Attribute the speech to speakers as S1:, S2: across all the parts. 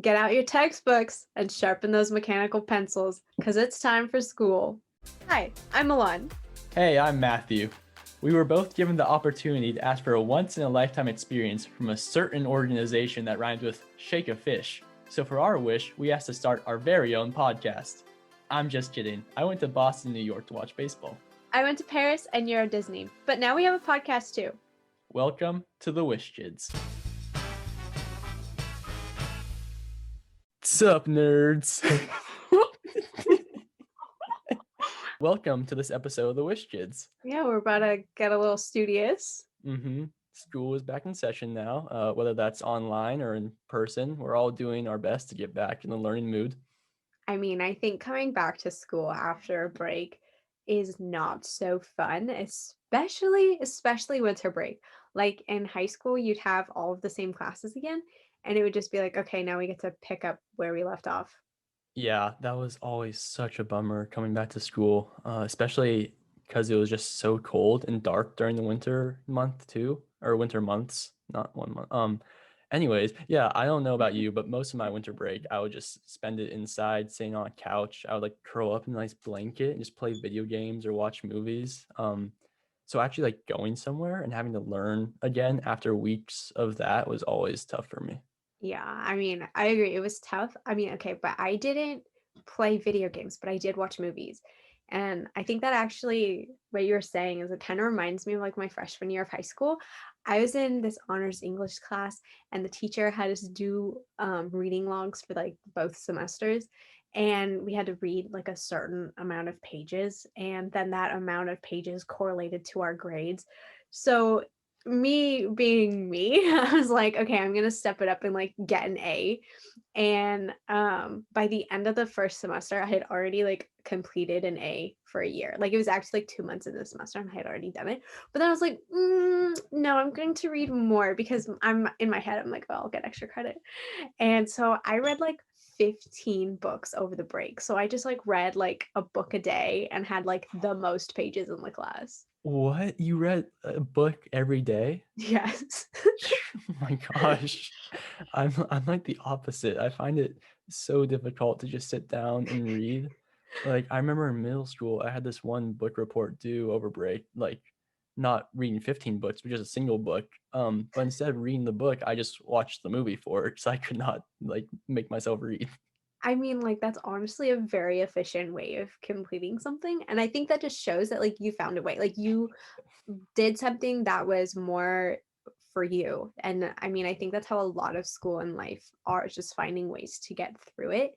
S1: Get out your textbooks and sharpen those mechanical pencils, because it's time for school. Hi, I'm Milan.
S2: Hey, I'm Matthew. We were both given the opportunity to ask for a once-in-a-lifetime experience from a certain organization that rhymes with shake a fish. So for our wish, we asked to start our very own podcast. I'm just kidding. I went to Boston, New York to watch baseball.
S1: I went to Paris and you're at Disney, but now we have a podcast too.
S2: Welcome to the Wish Kids. Sup, nerds? Welcome to this episode of the Wish Kids.
S1: Yeah, we're about to get a little studious.
S2: School is back in session now, whether that's online or in person. We're all doing our best to get back in the learning mood.
S1: I mean, I think coming back to school after a break is not so fun, especially winter break. Like in high school, you'd have all of the same classes again, and it would just be like, okay, now we get to pick up where we left off.
S2: Yeah, that was always such a bummer coming back to school, especially because it was just so cold and dark during the winter month too, or winter months, not 1 month. Anyways, yeah, I don't know about you, but most of my winter break, I would just spend it inside, sitting on a couch. I would like curl up in a nice blanket and just play video games or watch movies. So actually like going somewhere and having to learn again after weeks of that was always tough for me.
S1: Yeah, I mean, I agree. It was tough. I mean, okay, but I didn't play video games, but I did watch movies. And I think that actually what you were saying is it kind of reminds me of like my freshman year of high school. I was in this honors English class, and the teacher had us do reading logs for like both semesters. And we had to read like a certain amount of pages, and then that amount of pages correlated to our grades. So me being me, I was like, okay, I'm gonna step it up and like get an A. And by the end of the first semester, I had already like completed an A for a year. Like it was actually like 2 months in the semester and I had already done it. But then I was like, no, I'm going to read more because I'm in my head, I'm like, oh, I'll get extra credit. And so I read like 15 books over the break. So I just like read like a book a day and had like the most pages in the class.
S2: What? You read a book every day?
S1: Yes.
S2: Oh my gosh. I'm like the opposite. I find it so difficult to just sit down and read. Like I remember in middle school, I had this one book report due over break, like not reading 15 books, but just a single book. But instead of reading the book, I just watched the movie for it because I could not like make myself read.
S1: I mean, like, that's honestly a very efficient way of completing something. And I think that just shows that, like, you found a way. Like, you did something that was more for you. And I mean, I think that's how a lot of school and life are, is just finding ways to get through it.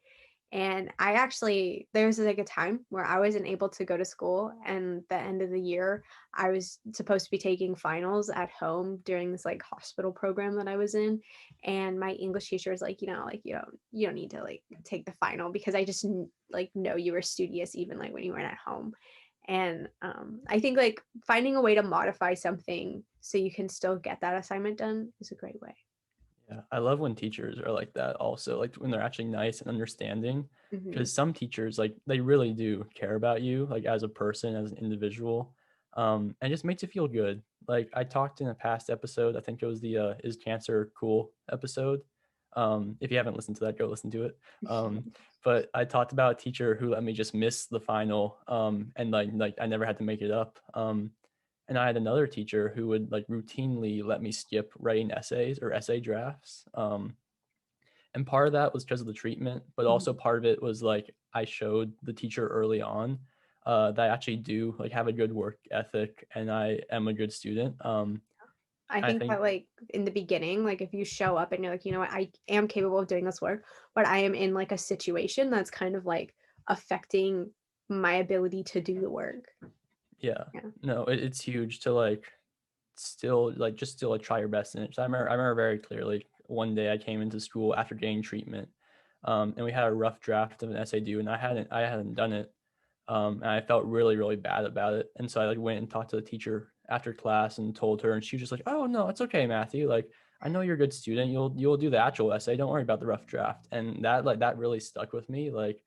S1: And I actually, there's like a time where I wasn't able to go to school, and the end of the year, I was supposed to be taking finals at home during this like hospital program that I was in. And my English teacher was like, like you don't need to like take the final because I just like know you were studious even like when you weren't at home. And I think like finding a way to modify something so you can still get that assignment done is a great way.
S2: Yeah, I love when teachers are like that also, like when they're actually nice and understanding,
S1: Hmm.
S2: because some teachers, like they really do care about you, like as a person, as an individual, and it just makes you feel good. Like I talked in a past episode, I think it was the Is Cancer Cool episode. If you haven't listened to that, go listen to it. But I talked about a teacher who let me just miss the final, and like I never had to make it up. And I had another teacher who would like routinely let me skip writing essays or essay drafts. And part of that was because of the treatment, but also part of it was like I showed the teacher early on that I actually do like have a good work ethic and I am a good student.
S1: I
S2: I
S1: think
S2: think
S1: that like in the beginning, like if you show up and you're like, you know what, I am capable of doing this work, but I am in like a situation that's kind of like affecting my ability to do the work.
S2: yeah,
S1: Yeah.
S2: no, it's huge to like still like try your best in it. So I remember very clearly one day I came into school after getting treatment, and we had a rough draft of an essay due, and I hadn't done it, and I felt really really bad about it, and so I like went and talked to the teacher after class and told her, and she was just like, "Oh no, it's okay, Matthew. Like I know you're a good student. You'll do the actual essay. Don't worry about the rough draft." And that really stuck with me. Like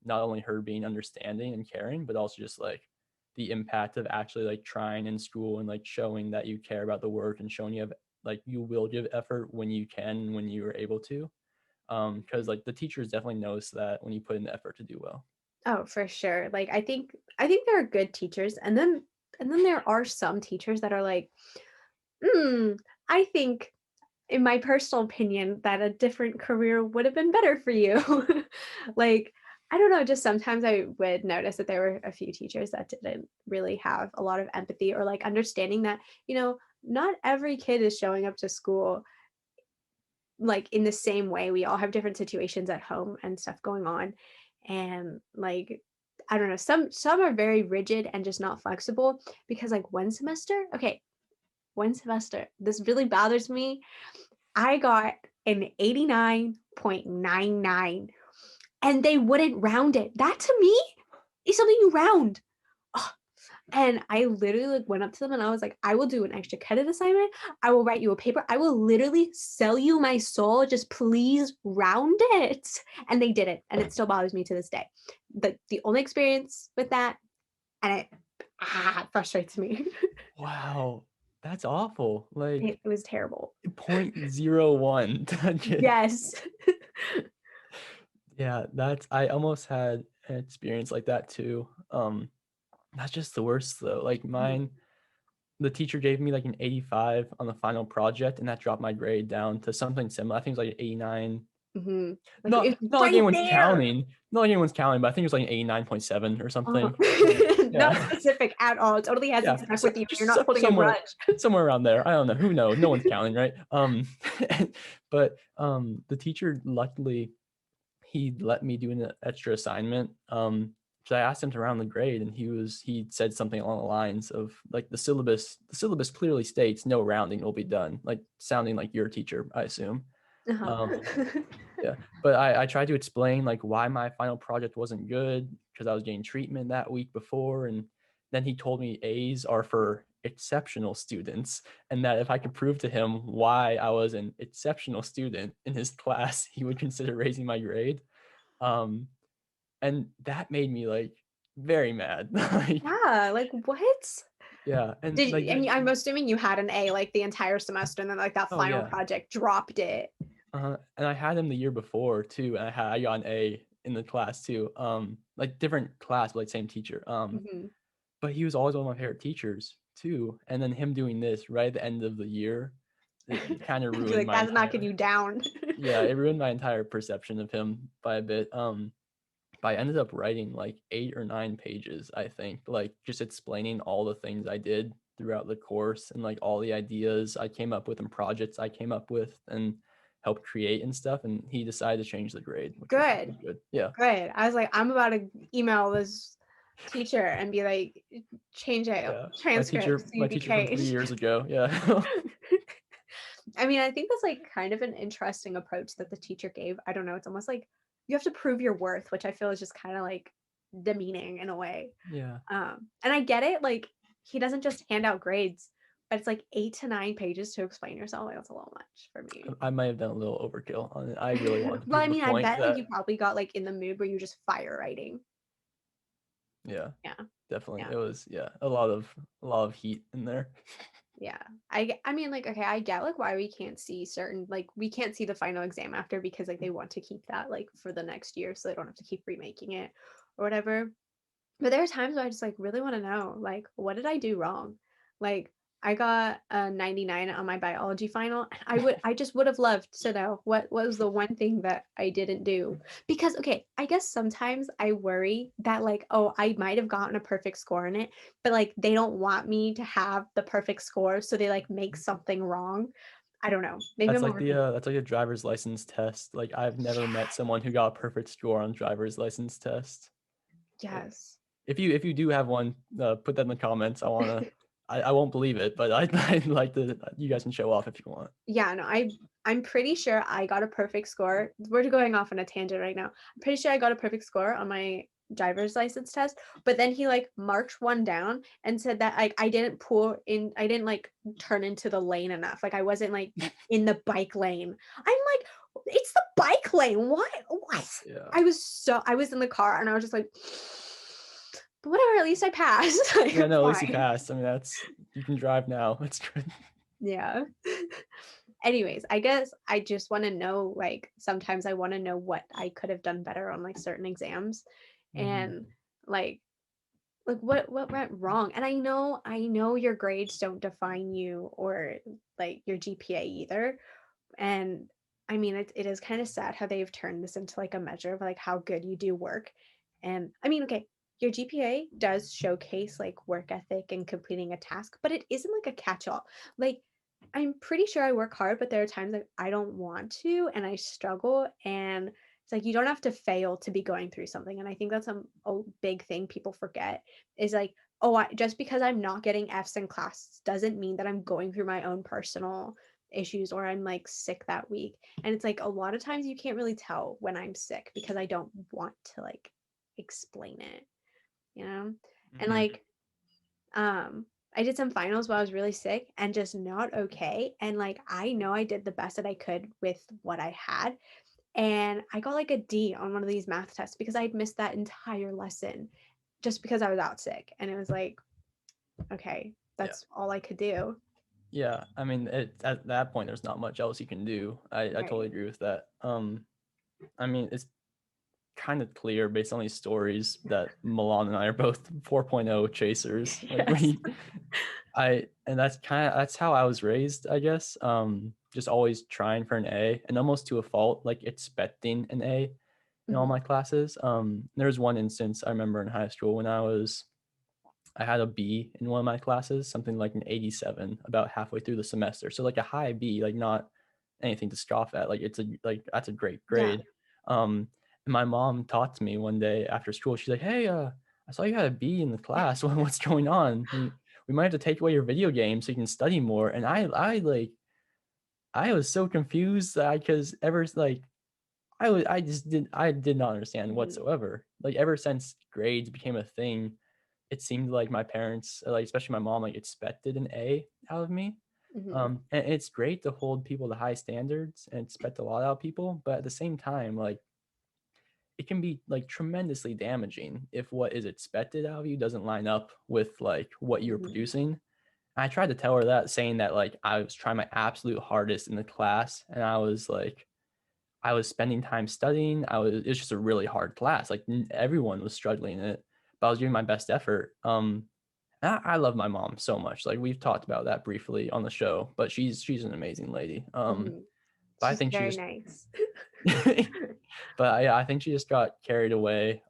S2: not only her being understanding and caring, but also just like the impact of actually like trying in school and like showing that you care about the work and showing you have like you will give effort when you can when you are able to. because like the teachers definitely notice that when you put in the effort to do well.
S1: Oh, for sure. Like I think there are good teachers, and then there are some teachers that are like, I think in my personal opinion that a different career would have been better for you. Like, I don't know, just sometimes I would notice that there were a few teachers that didn't really have a lot of empathy or like understanding that, not every kid is showing up to school like in the same way. We all have different situations at home and stuff going on. And like, I don't know, some are very rigid and just not flexible because like one semester, this really bothers me. I got an 89.99 and they wouldn't round it. That to me is something you round. Ugh. And I literally like went up to them and I was like, I will do an extra credit assignment. I will write you a paper. I will literally sell you my soul. Just please round it. And they did it. And it still bothers me to this day. The only experience with that, and it frustrates me.
S2: Wow, that's awful. Like
S1: It was terrible.
S2: 0.01.
S1: Yes.
S2: Yeah, I almost had an experience like that too. That's just the worst though. Like mine, the teacher gave me like an 85 on the final project, and that dropped my grade down to something similar. I think it was like an 89.
S1: Hmm. Like
S2: Not
S1: it's
S2: not like
S1: right
S2: anyone's
S1: there.
S2: counting. Not like anyone's counting, but I think it was like an 89.7 or something.
S1: Not
S2: Yeah.
S1: specific at all. It totally hasn't
S2: Yeah.
S1: stuck
S2: So
S1: with you. You're
S2: just
S1: not holding a
S2: somewhere
S1: grudge.
S2: somewhere around there. I don't know. Who knows? No one's counting, right? But the teacher luckily he let me do an extra assignment. So I asked him to round the grade, and he said something along the lines of like the syllabus clearly states no rounding will be done, like sounding like your teacher, I assume.
S1: Uh-huh.
S2: Um, yeah, but I tried to explain like why my final project wasn't good because I was getting treatment that week before, and then he told me A's are for exceptional students, and that if I could prove to him why I was an exceptional student in his class, he would consider raising my grade. Um, and that made me like very mad. Like,
S1: Yeah, like what?
S2: yeah, and like
S1: And I'm assuming you had an A like the entire semester, and then like that
S2: oh
S1: final
S2: yeah,
S1: project dropped it.
S2: and I had him the year before too, and I got an A in the class too. Like different class, but like same teacher.
S1: Hmm.
S2: But he was always one of my favorite teachers too. And then him doing this right at the end of the year, it kind of ruined
S1: Like
S2: my
S1: that's knocking
S2: entire
S1: you down.
S2: yeah, it ruined my entire perception of him by a bit. But I ended up writing like 8 or 9 pages, I think, like just explaining all the things I did throughout the course and like all the ideas I came up with and projects I came up with and helped create and stuff. And he decided to change the grade, which was
S1: Good.
S2: good. Yeah.
S1: Good. I was like, I'm about to email this teacher and be like, change it,
S2: Yeah.
S1: transcript,
S2: My teacher from
S1: CBK.
S2: 3 years ago. Yeah.
S1: I mean, I think that's like kind of an interesting approach that the teacher gave. I don't know. It's almost like you have to prove your worth, which I feel is just kind of like demeaning in a way.
S2: Yeah.
S1: And I get it. Like he doesn't just hand out grades, but it's like 8 to 9 pages to explain yourself. Like that's a little much for me.
S2: I might have done a little overkill on it. I really wanted to
S1: Well,
S2: prove
S1: I
S2: the
S1: mean, I
S2: point
S1: bet like you
S2: that
S1: probably got like in the mood where you just fire writing.
S2: yeah,
S1: Yeah.
S2: definitely.
S1: Yeah.
S2: It was a lot of heat in there.
S1: Yeah. I mean like okay, I get like why we can't see certain like we can't see the final exam after because like they want to keep that like for the next year so they don't have to keep remaking it or whatever. But there are times where I just like really want to know like what did I do wrong? Like I got a 99 on my biology final. I just would have loved to know what was the one thing that I didn't do. Because okay, I guess sometimes I worry that like oh, I might have gotten a perfect score in it, but like they don't want me to have the perfect score, so they like make something wrong. I don't know. Maybe I'm overthinking.
S2: That's like a driver's license test. Like I've never met someone who got a perfect score on driver's license test. Like
S1: Yes.
S2: if you do have one, put that in the comments. I won't believe it, but I'd like to. You guys can show off if you want.
S1: Yeah, no, I'm pretty sure I got a perfect score. We're going off on a tangent right now. I'm pretty sure I got a perfect score on my driver's license test, but then he like marked one down and said that like I didn't like turn into the lane enough. Like I wasn't like in the bike lane. I'm like, it's the bike lane. What?
S2: Yeah.
S1: I was in the car and I was just like, but whatever, at least I passed. Like,
S2: Yeah.
S1: I'm
S2: No, at least you
S1: fine.
S2: passed. I mean, you can drive now. That's good.
S1: Yeah. Anyways, I guess I just want to know, like, sometimes I want to know what I could have done better on like certain exams,
S2: Mm-hmm.
S1: and like what went wrong. And I know your grades don't define you or like your GPA either. And I mean, it is kind of sad how they've turned this into like a measure of like how good you do work. And I mean, okay, your GPA does showcase like work ethic and completing a task, but it isn't like a catch-all. Like, I'm pretty sure I work hard, but there are times like I don't want to and I struggle. And it's like you don't have to fail to be going through something. And I think that's a big thing people forget is like, oh, just because I'm not getting F's in class doesn't mean that I'm going through my own personal issues or I'm like sick that week. And it's like a lot of times you can't really tell when I'm sick because I don't want to like explain it, you know? And
S2: Mm-hmm.
S1: like I did some finals while I was really sick and just not okay. And like I know I did the best that I could with what I had. And I got like a D on one of these math tests because I had missed that entire lesson just because I was out sick. And it was like, okay,
S2: Yeah.
S1: that's all I could do.
S2: Yeah, I mean, at that point, there's not much else you can do. I totally
S1: Right.
S2: agree with that. I mean, it's kind of clear based on these stories that Milan and I are both 4.0 chasers. Like
S1: Yes.
S2: and that's how I was raised, I guess. Just always trying for an A and almost to a fault, like expecting an A in all
S1: Mhm.
S2: my classes. There was one instance I remember in high school when I had a B in one of my classes, something like an 87 about halfway through the semester. So like a high B, like not anything to scoff at. Like it's a like that's a great
S1: Yeah.
S2: grade. And my mom talked to me one day after school. She's like, "Hey, I saw you had a B in the class. What's going on? We might have to take away your video game so you can study more." And I was so confused because ever like I did not understand
S1: Mhm.
S2: whatsoever. Like ever since grades became a thing, it seemed like my parents, like especially my mom, like expected an A out of me.
S1: Mhm.
S2: And it's great to hold people to high standards and expect a lot out of people, but at the same time, like it can be like tremendously damaging if what is expected out of you doesn't line up with like what you're
S1: Mhm.
S2: producing. I tried to tell her that, saying that like I was trying my absolute hardest in the class, and I was spending time studying. It's just a really hard class. Like everyone was struggling in it, but I was giving my best effort. I love my mom so much. Like we've talked about that briefly on the show, but she's an amazing lady.
S1: Mhm.
S2: But I
S1: She's
S2: think she
S1: very
S2: just,
S1: nice.
S2: I think she just got carried away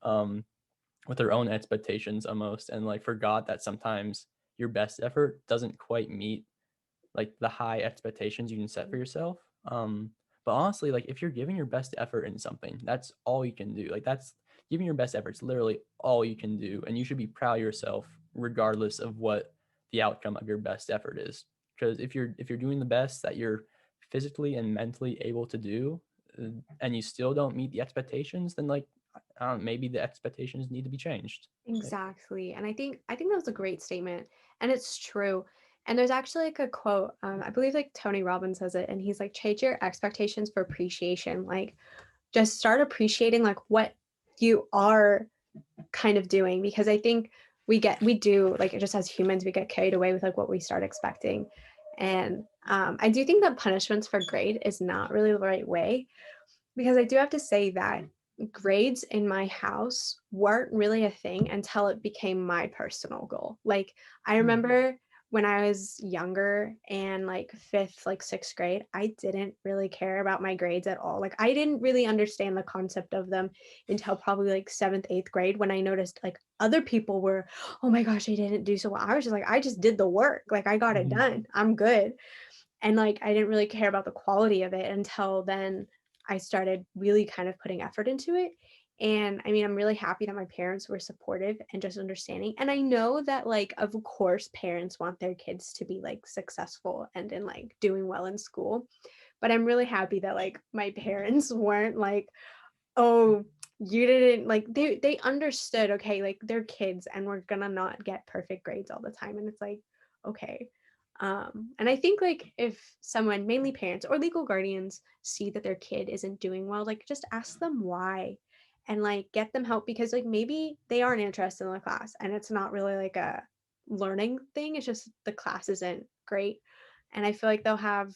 S2: with her own expectations almost, and like forgot that sometimes your best effort doesn't quite meet like the high expectations you can set for yourself. But honestly, like if you're giving your best effort in something, that's all you can do. Like that's giving your best effort is literally all you can do, and you should be proud of yourself regardless of what the outcome of your best effort is. Because if you're doing the best that you're physically and mentally able to do, and you still don't meet the expectations, then like I don't know, maybe the expectations need to be changed.
S1: Exactly. And I think that was a great statement. And it's true. And there's actually like a quote, I believe like Tony Robbins says it, and he's like, change your expectations for appreciation. Like just start appreciating like what you are kind of doing because I think we do like just as humans we get carried away with like what we start expecting. And I do think that punishments for grade is not really the right way because I do have to say that grades in my house weren't really a thing until it became my personal goal. Like I
S2: Hmm.
S1: remember when I was younger and like fifth, like sixth grade, I didn't really care about my grades at all. Like I didn't really understand the concept of them until probably like seventh, eighth grade when I noticed like other people were, oh my gosh, I didn't do so well. I was just like, I just did the work. Like I got it
S2: Hmm.
S1: done. I'm good. And like I didn't really care about the quality of it until then I started really kind of putting effort into it. And I mean, I'm really happy that my parents were supportive and just understanding. And I know that like of course parents want their kids to be like successful and in like doing well in school. But I'm really happy that like my parents weren't like, "Oh, you didn't like they understood, okay, like they're kids and we're gonna not get perfect grades all the time." And it's like, okay. And I think like if someone, mainly parents or legal guardians, see that their kid isn't doing well, like just ask them why and like get them help because like maybe they aren't interested in the class and it's not really like a learning thing. It's just the class isn't great. And I feel like they'll have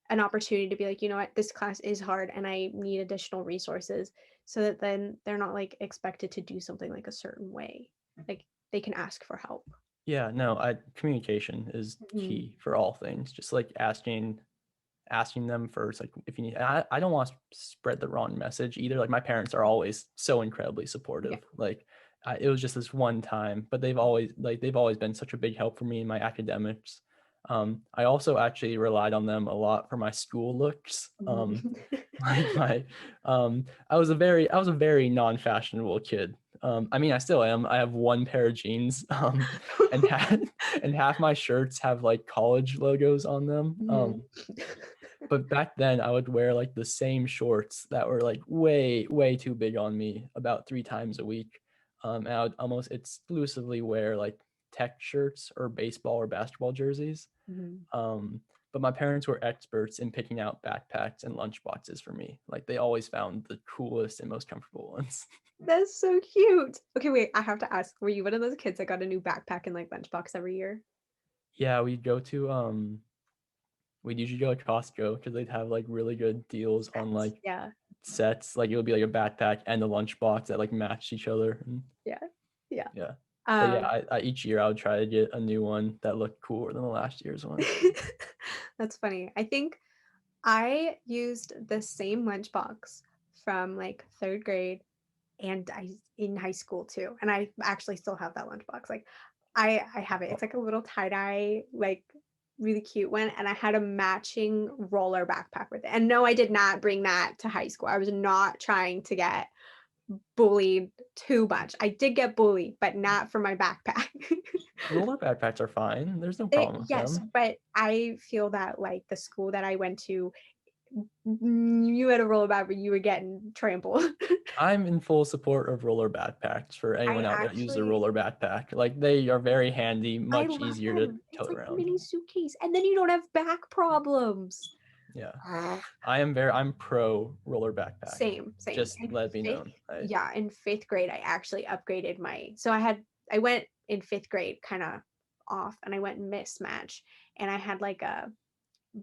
S1: an opportunity to be like, you know what, this class is hard and I need additional resources, so that then they're not like expected to do something like a certain way. Like they can ask for help.
S2: Yeah, no, communication is
S1: Mhm.
S2: key for all things. Just like asking them first, like if you need. I don't want to spread the wrong message either. Like my parents are always so incredibly
S1: Yeah.
S2: supportive. Like it was just this one time, but they've always been such a big help for me in my academics. I also actually relied on them a lot for my school looks.
S1: Mhm.
S2: Like I was a very non-fashionable kid. I mean, I still am. I have one pair of jeans, and half my shirts have like college logos on them.
S1: Mhm.
S2: But back then I would wear like the same shorts that were like way too big on me about 3 times a week. And I would almost exclusively wear like tech shirts or baseball or basketball jerseys.
S1: Mhm.
S2: Um, but my parents were experts in picking out backpacks and lunch boxes for me. Like they always found the coolest and most comfortable ones.
S1: That's so cute. Okay, wait, I have to ask, were you one of those kids that got a new backpack and like lunchbox every year?
S2: Yeah, we'd usually go to Costco because they'd have like really good deals on
S1: That's,
S2: like
S1: yeah,
S2: sets. Like it would be like a backpack and a lunchbox that like matched each other. And
S1: yeah, yeah.
S2: yeah. But yeah,
S1: Um,
S2: each year I would try to get a new one that looked cooler than the last year's one.
S1: that's funny. I think I used the same lunchbox from like third grade and I in high school too. And I actually still have that lunchbox. Like I have it. It's like a little tie-dye, like really cute one. And I had a matching roller backpack with it. And no, I did not bring that to high school. I was not trying to get bullied too much. I did get bullied, but not for my backpack.
S2: Roller backpacks are fine. There's no problem with
S1: Yes,
S2: them.
S1: but I feel that like the school that I went to, you had a roller backpack, but you were getting trampled.
S2: I'm in full support of roller backpacks for anyone
S1: I
S2: out there that uses a
S1: actually
S2: roller backpack. Like they are very handy,
S1: I
S2: much
S1: love
S2: easier to
S1: them. It's
S2: tote
S1: like a
S2: around.
S1: mini suitcase, and then you don't have back problems.
S2: Yeah.
S1: Ah,
S2: I'm pro roller backpack.
S1: same, same.
S2: Just
S1: In
S2: let it be
S1: fifth,
S2: known.
S1: yeah, in fifth grade, I actually upgraded my. I went in fifth grade kind of off, and I went mismatch, and I had like a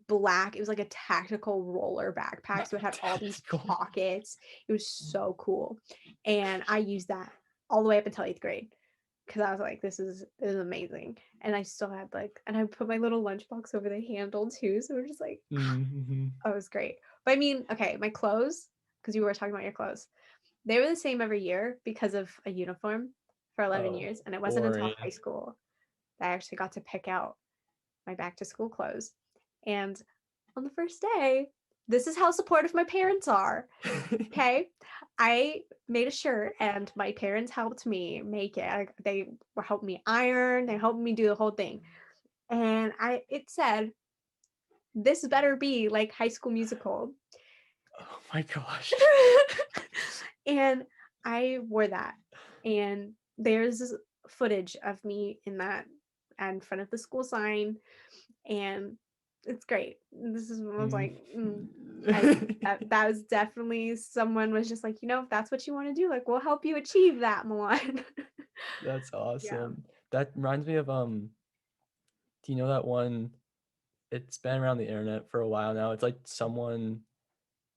S1: black. It was like a tactical roller backpack, so it had all these
S2: Tactical.
S1: pockets. It was so cool, and I used that all the way up until eighth grade because I was like, this is amazing. And I still had like, and I put my little lunchbox over the handle too. So we're just like,
S2: Mm-hmm.
S1: oh, it was great. But I mean, okay, my clothes, because you were talking about your clothes, they were the same every year because of a uniform for 11
S2: Oh,
S1: years. And it wasn't until
S2: boring.
S1: high school that I actually got to pick out my back to school clothes. And on the first day, this is how supportive my parents are. Okay. I made a shirt and my parents helped me make it. They helped me iron, they helped me do the whole thing. And it said, this better be like High School Musical.
S2: Oh my gosh.
S1: And I wore that. And there's footage of me in that in front of the school sign. And it's great. This is I was
S2: Mm.
S1: like, that was definitely someone was just like, if that's what you want to do, like we'll help you achieve that, Milan.
S2: That's
S1: Yeah.
S2: awesome. That reminds me of do you know that one? It's been around the internet for a while now. It's like someone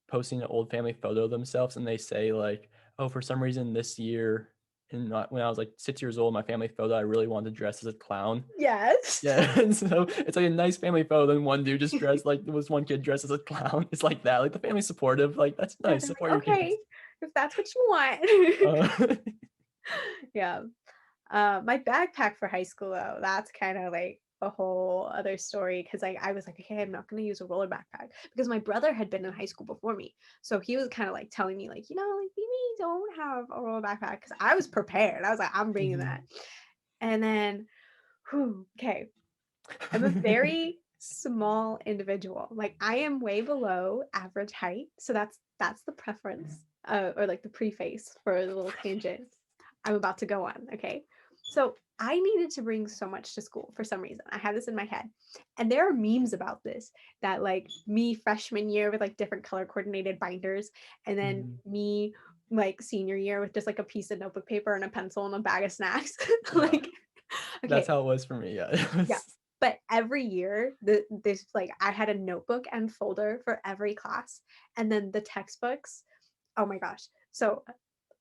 S2: posting an old family photo of themselves and they say like, oh, for some reason this year and when I was like 6 years old, my family photo, I really wanted to dress as a clown.
S1: Yes.
S2: Yeah. And so it's like a nice family photo. Then one dude just dressed like there was one kid dressed as a clown. It's like that. Like the family's supportive. Like that's
S1: Yeah,
S2: nice.
S1: they're
S2: Support
S1: like,
S2: your
S1: okay,
S2: kids.
S1: if that's what you want.
S2: Uh,
S1: Yeah. My backpack for high school though, that's kind of like a whole other story because I was like, okay, I'm not going to use a roller backpack because my brother had been in high school before me. So he was kind of like telling me like, like Mimi, don't have a roller backpack because I was prepared. I was like, I'm bringing that. And then, okay, I'm a very small individual. Like I am way below average height. So that's the preference or like the preface for the little tangent I'm about to go on. Okay. So I needed to bring so much to school for some reason. I had this in my head. And there are memes about this that like me freshman year with like different color coordinated binders, and then
S2: Mhm.
S1: me like senior year with just like a piece of notebook paper and a pencil and a bag of snacks.
S2: Yeah.
S1: Like,
S2: That's
S1: okay,
S2: how it was for me. Yeah. It
S1: yeah.
S2: was,
S1: But every year, this like I had a notebook and folder for every class, and then the textbooks. Oh my gosh! So,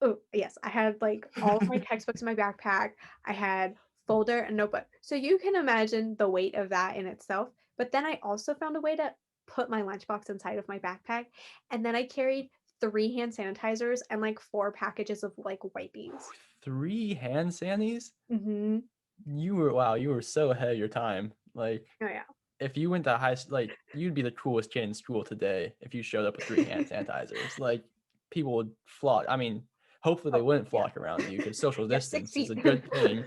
S1: oh yes, I had like all of my textbooks in my backpack. I had folder and notebook. So you can imagine the weight of that in itself. But then I also found a way to put my lunchbox inside of my backpack, and then I carried 3 hand sanitizers and like 4 packages of like wipes.
S2: 3 hand sanities?
S1: Mm-hmm.
S2: Wow, you were so ahead of your time. Like,
S1: Oh yeah.
S2: if you went to like, you'd be the coolest kid in school today if you showed up with 3 hand sanitizers. Like, people would flock. I mean, hopefully they
S1: Oh
S2: wouldn't
S1: yeah.
S2: flock around you because social
S1: Yeah, six
S2: distance is
S1: feet.
S2: a good thing,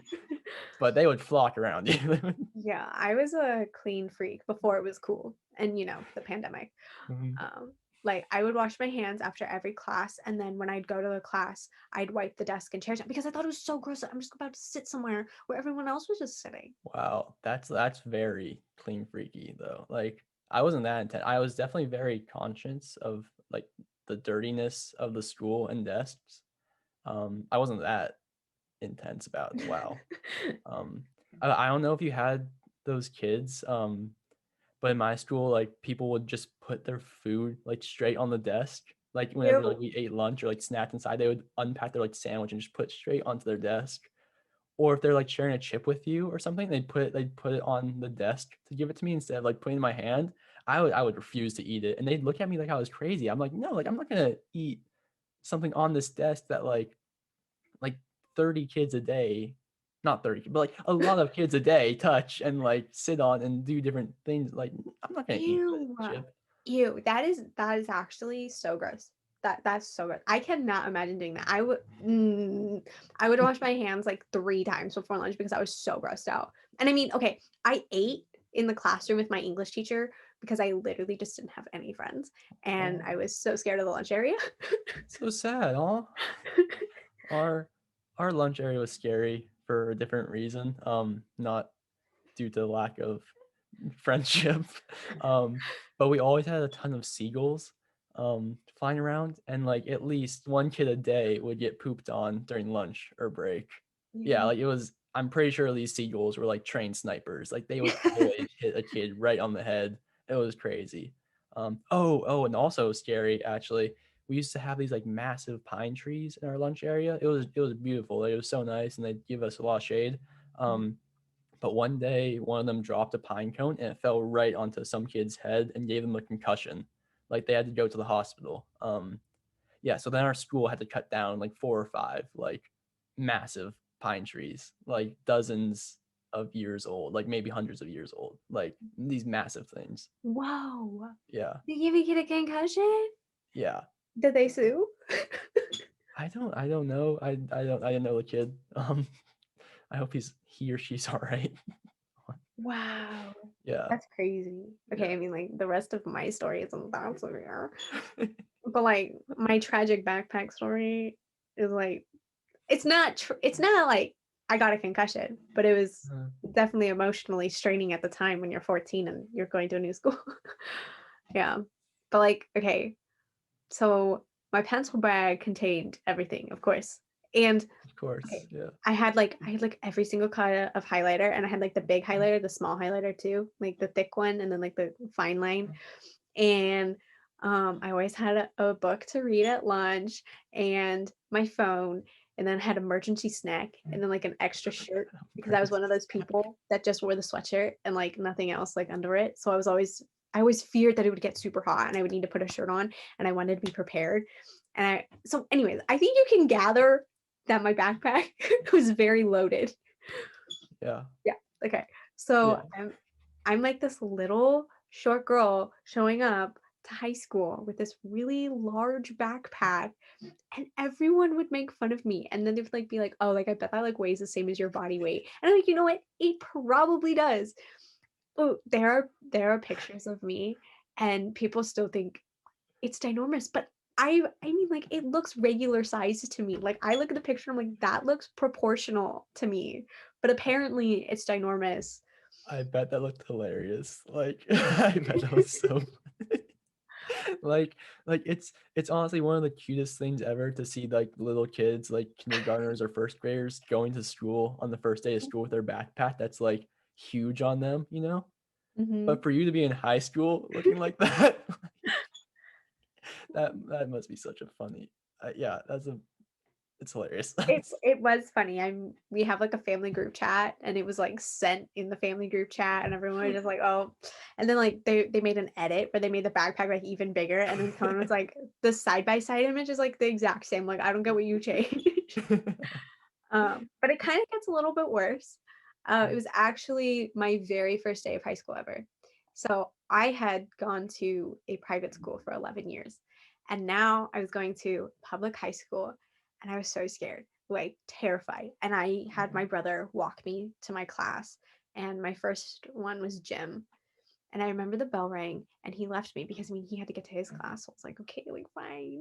S2: but they would flock around you.
S1: Yeah, I was a clean freak before it was cool. And the pandemic.
S2: Mhm.
S1: Um, like I would wash my hands after every class, and then when I'd go to the class, I'd wipe the desk and chairs down because I thought it was so gross that I'm just about to sit somewhere where everyone else was just sitting.
S2: Wow, that's very clean freaky though. Like, I wasn't that intent. I was definitely very conscious of like the dirtiness of the school and desks. I wasn't that intense about it. Wow. Um, I don't know if you had those kids, but in my school, like people would just put their food like straight on the desk. Like whenever like
S1: Ew.
S2: we ate lunch or like snacked inside, they would unpack their like sandwich and just put it straight onto their desk. Or if they're like sharing a chip with you or something, they'd put it on the desk to give it to me instead of like putting it in my hand. I would refuse to eat it, and they'd look at me like I was crazy. I'm like, no, like I'm not gonna eat something on this desk that like 30 kids a day, not 30, but like a lot of kids a day touch and like sit on and do different things. Like, I'm not gonna eat this
S1: Ew.
S2: chip.
S1: Ew. That is actually so gross. That's so gross. I cannot imagine doing that. I would wash my hands like 3 times before lunch because I was so grossed out. And I mean, okay, I ate in the classroom with my English teacher because I literally just didn't have any friends, and
S2: Oh,
S1: I was so scared of the lunch area.
S2: so sad, huh? Our our lunch area was scary for a different reason. Not due to the lack of friendship. Um, but we always had a ton of seagulls flying around, and like at least one kid a day would get pooped on during lunch or break. Yeah,
S1: Yeah.
S2: like it was. I'm pretty sure these seagulls were like trained snipers. Like they would always hit a kid right on the head. It was crazy. And also scary actually. We used to have these like massive pine trees in our lunch area. It was beautiful. Like, it was so nice, and they'd give us a lot of shade. Um, but one day, one of them dropped a pine cone and it fell right onto some kid's head and gave them a concussion. Like they had to go to the hospital. Yeah. So then our school had to cut down like 4 or 5 like massive pine trees, like dozens of years old, like maybe hundreds of years old, like these massive things.
S1: Whoa.
S2: Yeah.
S1: Did you even get a concussion?
S2: Yeah.
S1: Did they sue?
S2: I don't know. I didn't know the kid. I hope he or she's all right.
S1: Wow.
S2: Yeah.
S1: That's crazy. Okay,
S2: Yeah.
S1: I mean, like the rest of my story isn't that severe, but like my tragic backpack story is like it's not like I got a concussion, but it was
S2: Uh,
S1: definitely emotionally straining at the time when you're 14 and you're going to a new school. Yeah, but like okay, so my pencil bag contained everything, of course, and
S2: of course.
S1: okay,
S2: Yeah.
S1: I had like every single color of highlighter, and I had like the big highlighter, the small highlighter too, like the thick one, and then like the fine line. And I always had a book to read at lunch, and my phone, and then had emergency snack, and then like an extra shirt because I was one of those people that just wore the sweatshirt and like nothing else like under it. So I always feared that it would get super hot and I would need to put a shirt on, and I wanted to be prepared. So anyways, I think you can gather that my backpack was very loaded.
S2: Yeah.
S1: Yeah. Okay. So
S2: Yeah.
S1: I'm like this little short girl showing up to high school with this really large backpack, and everyone would make fun of me, and then they would like be like, oh, like I bet that like weighs the same as your body weight, and I'm like, you know what, it probably does. Oh, there are pictures of me, and people still think it's ginormous, but I mean, like, it looks regular size to me. Like, I look at the picture, I'm like, "That looks proportional to me," but apparently it's ginormous.
S2: I bet that looked hilarious. Like, I bet that was so funny. like it's honestly one of the cutest things ever to see like little kids, like kindergartners or first graders, going to school on the first day of school with their backpack that's like huge on them, you know?
S1: Mm-hmm.
S2: But for you to be in high school looking like that, that must be such a funny. Yeah, it's hilarious.
S1: It was funny. We have like a family group chat, and it was like sent in the family group chat, and everyone was just like, oh, and then like they made an edit where they made the backpack like even bigger, and then someone was like, the side by side image is like the exact same. Like, I don't get what you changed. But it kind of gets a little bit worse. It was actually my very first day of high school ever. So I had gone to a private school for 11 years, and now I was going to public high school, and I was so scared, like terrified. And I had my brother walk me to my class, and my first one was gym. And I remember the bell rang, and he left me because I mean he had to get to his class. So I was like, okay, like fine.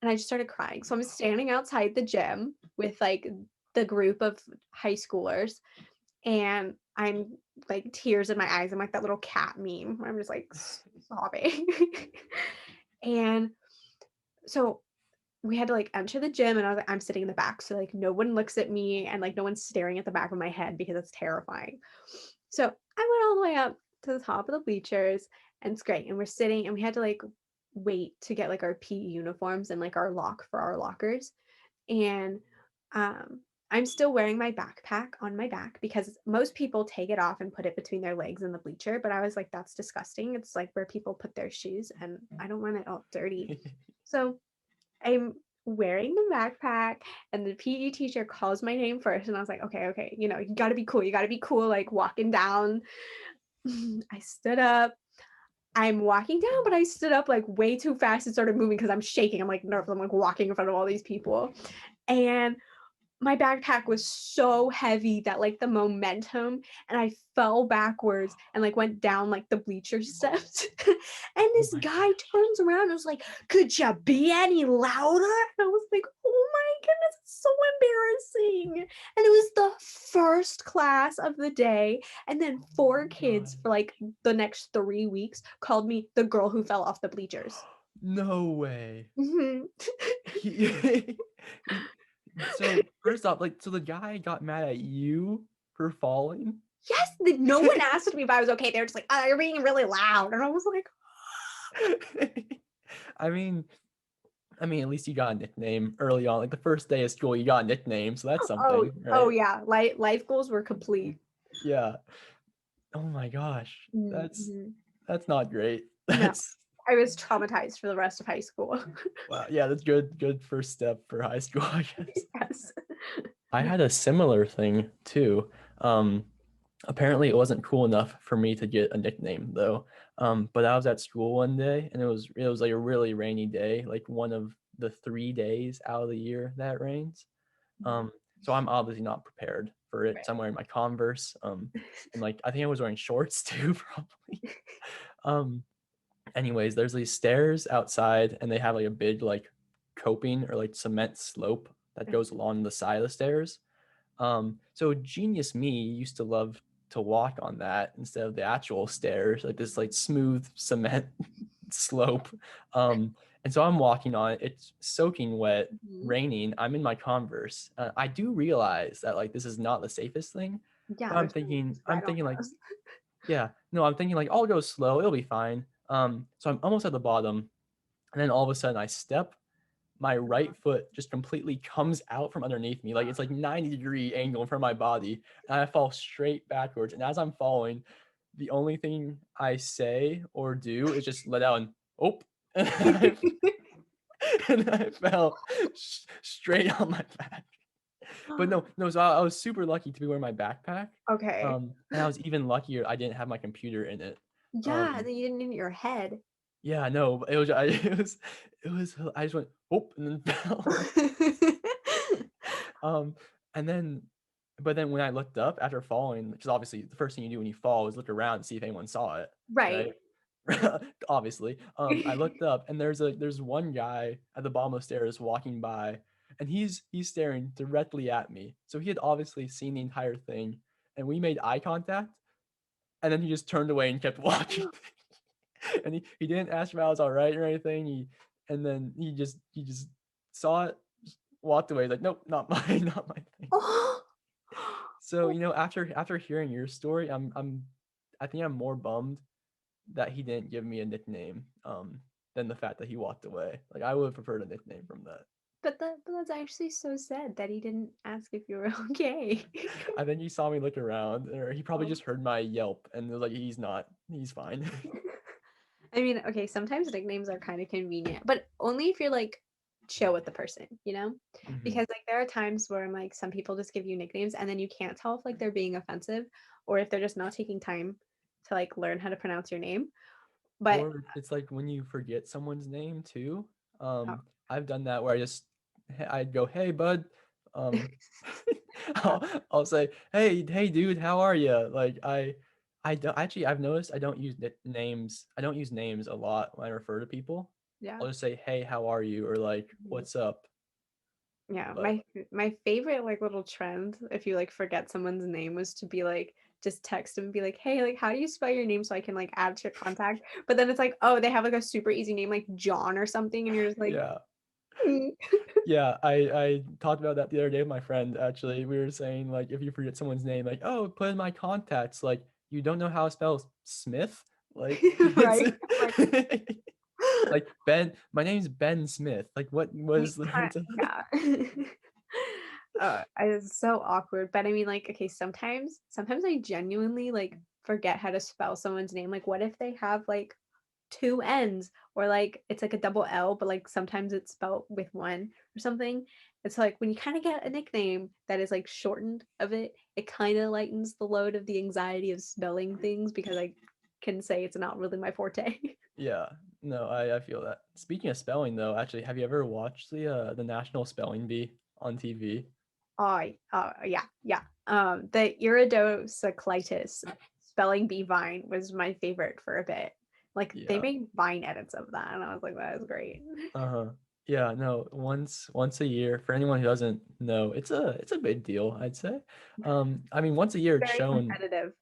S1: And I just started crying. So I'm standing outside the gym with like the group of high schoolers, and I'm like tears in my eyes. I'm like that little cat meme where I'm just like sobbing. And so we had to like enter the gym, and I was like, I'm sitting in the back. So like no one looks at me, and like no one's staring at the back of my head because it's terrifying. So I went all the way up to the top of the bleachers, and it's great. And we're sitting, and we had to like wait to get like our PE uniforms and like our lock for our lockers. And um I'm still wearing my backpack on my back because most people take it off and put it between their legs in the bleacher, but I was like, that's disgusting. It's like where people put their shoes, and I don't want it all dirty. So I'm wearing the backpack, and the PE teacher calls my name first, and I was like, okay, okay, you know, you got to be cool. You got to be cool, like walking down. I stood up. I'm walking down, but I stood up like way too fast and started moving because I'm shaking. I'm like nervous. I'm like walking in front of all these people. And my backpack was so heavy that like the momentum, and I fell backwards and like went down like the bleacher steps. And
S2: Oh
S1: this
S2: my
S1: guy
S2: gosh.
S1: turns around and was like, could you be any louder? And I was like, oh my goodness, it's so embarrassing. And it was the first class of the day. And then
S2: Oh
S1: four
S2: my
S1: kids
S2: god.
S1: for like the next 3 weeks called me the girl who fell off the bleachers.
S2: No way.
S1: Mhm.
S2: He, he- so first off, like, so the guy got mad at you for falling?
S1: Yes, no one asked me if I was okay. They were just like, "Oh, you're being really loud," and I was like,
S2: I mean, at least you got a nickname early on. Like the first day of school, you got a nickname, so that's
S1: "Oh,
S2: something,
S1: oh
S2: right?
S1: yeah, life goals were complete."
S2: Yeah. Oh my gosh.
S1: Mhm.
S2: That's not great.
S1: No,
S2: That's
S1: I was traumatized for the rest of high school.
S2: wow. Yeah, that's good first step for high school, I guess.
S1: Yes.
S2: I had a similar thing too. Um, Apparently it wasn't cool enough for me to get a nickname though. But I was at school one day, and it was like a really rainy day, like one of the 3 days out of the year that rains.
S1: Mhm.
S2: So I'm obviously not prepared for it.
S1: Right.
S2: So I'm wearing my Converse. And like I think I was wearing shorts too, probably. Um, Anyways, there's these stairs outside, and they have like a big like coping or like cement slope that goes along the side of the stairs. So genius me used to love to walk on that instead of the actual stairs, like this like smooth cement slope. And so I'm walking on it. It's soaking wet,
S1: Mhm.
S2: raining. I'm in my Converse. I do realize that like this is not the safest thing,
S1: Yeah,
S2: but I'm
S1: there's no
S2: thinking,
S1: spread on
S2: like,
S1: those.
S2: yeah, no, I'm thinking like I'll go slow. It'll be fine. So I'm almost at the bottom, and then all of a sudden I step, my right foot just completely comes out from underneath me. Like it's like 90-degree angle in front of my body. And I fall straight backwards. And as I'm falling, the only thing I say or do is just let out an oh. And I fell straight on my back. But no, so I was super lucky to be wearing my backpack.
S1: Okay.
S2: And I was even luckier I didn't have my computer in it.
S1: Yeah, and
S2: Um,
S1: then you didn't need your head.
S2: yeah, no, but it was I just went, oh, and then fell. Um, and then, but then when I looked up after falling, because obviously the first thing you do when you fall is look around and see if anyone saw it,
S1: Right.
S2: right? Obviously, I looked up, and there's one guy at the bottom of the stairs walking by, and he's staring directly at me. So he had obviously seen the entire thing, and we made eye contact, and then he just turned away and kept walking. And he didn't ask if I was all right or anything. And then he just saw it, walked away. He's like, nope, not my not my thing.
S1: Oh,
S2: So, after hearing your story, I think I'm more bummed that he didn't give me a nickname, than the fact that he walked away. Like, I would have preferred a nickname from that.
S1: But that's actually so sad that he didn't ask if you were okay.
S2: I think he saw me look around, or he probably
S1: Oh.
S2: just heard my yelp and was like, he's fine.
S1: I mean, okay, sometimes nicknames are kind of convenient, but only if you're like chill with the person, you know?
S2: Hmm.
S1: Because like there are times where I'm like some people just give you nicknames and then you can't tell if like they're being offensive or if they're just not taking time to like learn how to pronounce your name. But
S2: Or it's like when you forget someone's name too.
S1: oh,
S2: I've done that where I'd go, "Hey, bud." Um, I'll, I'll say, "Hey, dude, how are you?" Like I don't actually. I've noticed I don't use names. I don't use names a lot when I refer to people.
S1: yeah.
S2: I'll just say, "Hey, how are you?" or like,
S1: Mhm.
S2: "What's up?"
S1: Yeah,
S2: But
S1: my favorite like little trend if you like forget someone's name was to be like just text them and be like, "Hey, like how do you spell your name so I can like add to your contact?" But then it's like, "Oh, they have like a super easy name like John or something," and you're just like,
S2: yeah,
S1: "Mm."
S2: yeah. I talked about that the other day with my friend. Actually, we were saying like if you forget someone's name, like, "Oh, put in my contacts." Like you don't know how to spell Smith. Like it's
S1: Right? Like,
S2: like Ben. My name's Ben Smith. Like what
S1: you
S2: was
S1: can't, yeah. It's so awkward. But I mean, like, okay, sometimes I genuinely like forget how to spell someone's name. Like, what if they have like two N's or like it's like a double L, but like sometimes it's spelled with one or something. It's like when you kind of get a nickname that is like shortened of it, it kind of lightens the load of the anxiety of spelling things because I can say it's not really my forte.
S2: Yeah, no, I feel that. Speaking of spelling though, actually, have you ever watched the National Spelling Bee on TV?
S1: Yeah, yeah. The iridocyclitis spelling bee vine was my favorite for a bit. Like they
S2: Yeah.
S1: made vine edits of that, and I was like, that is great.
S2: Uh-huh. Yeah, no, once a year, for anyone who doesn't know, it's a big deal, I'd say. I mean, once a year it's
S1: Very
S2: shown.
S1: competitive.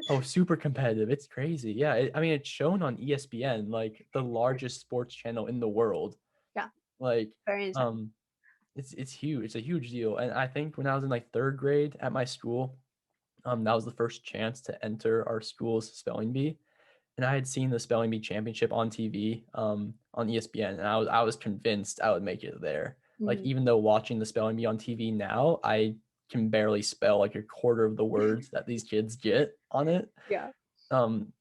S2: Oh, super competitive. It's crazy. Yeah, I mean, it's shown on ESPN, like the largest sports channel in the world.
S1: Yeah,
S2: Like,
S1: very intense.
S2: um, it's huge. It's a huge deal. And I think when I was in like third grade at my school, that was the first chance to enter our school's spelling bee, and I had seen the spelling bee championship on TV, on ESPN, and I was convinced I would make it there. Like
S1: Mhm.
S2: even though watching the spelling bee on TV now, I can barely spell like a quarter of the words that these kids get on it.
S1: Yeah.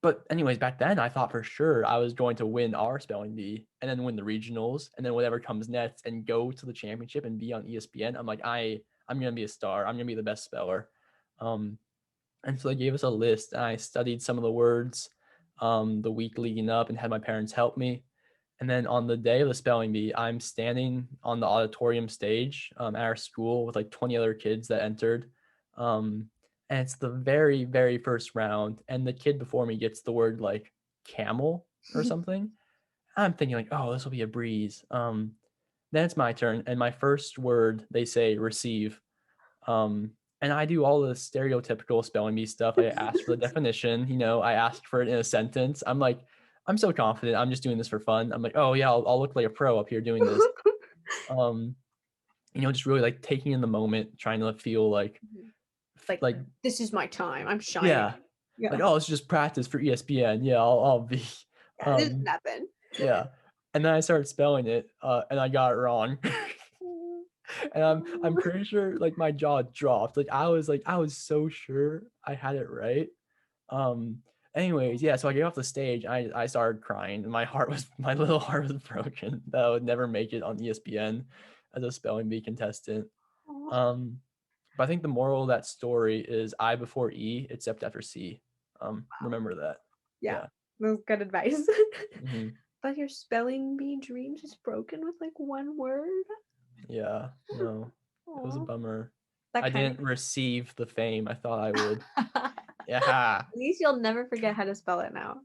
S2: But anyways, back then I thought for sure I was going to win our spelling bee and then win the regionals and then whatever comes next and go to the championship and be on ESPN. I'm like, I'm gonna be a star. I'm gonna be the best speller. Um, and so they gave us a list, and I studied some of the words, the week leading up, and had my parents help me. And then on the day of the spelling bee, I'm standing on the auditorium stage, at our school with like 20 other kids that entered. Um, and it's the very, very first round, and the kid before me gets the word like camel or something. I'm thinking like, oh, this will be a breeze. Then it's my turn, and my first word they say receive. Um, and I do all the stereotypical spelling bee stuff. I ask for the definition, I ask for it in a sentence. I'm like, I'm so confident. I'm just doing this for fun. I'm like, oh yeah, I'll look like a pro up here doing this. Um, just really like taking in the moment, trying to feel
S1: Like
S2: like
S1: this is my time. I'm shining.
S2: yeah, like
S1: Yeah.
S2: oh, it's just practice for ESPN. Yeah, I'll be,
S1: Yeah, there's
S2: um,
S1: nothing.
S2: yeah. And then I started spelling it, and I got it wrong. And I'm pretty sure like my jaw dropped. Like I was so sure I had it right. Um anyways, yeah, so I get off the stage, I started crying, and my little heart was broken that I would never make it on ESPN as a spelling bee contestant.
S1: Aw.
S2: Um but I think the moral of that story is I before E except after C. Remember that.
S1: Yeah,
S2: Yeah.
S1: that's good advice.
S2: Hmm.
S1: But your spelling bee dreams is broken with like one word.
S2: Yeah. No. It was a
S1: Aw,
S2: bummer.
S1: that
S2: I
S1: kind
S2: didn't receive the fame I thought I would.
S1: of.
S2: Yeah.
S1: At least you'll never forget how to spell it now.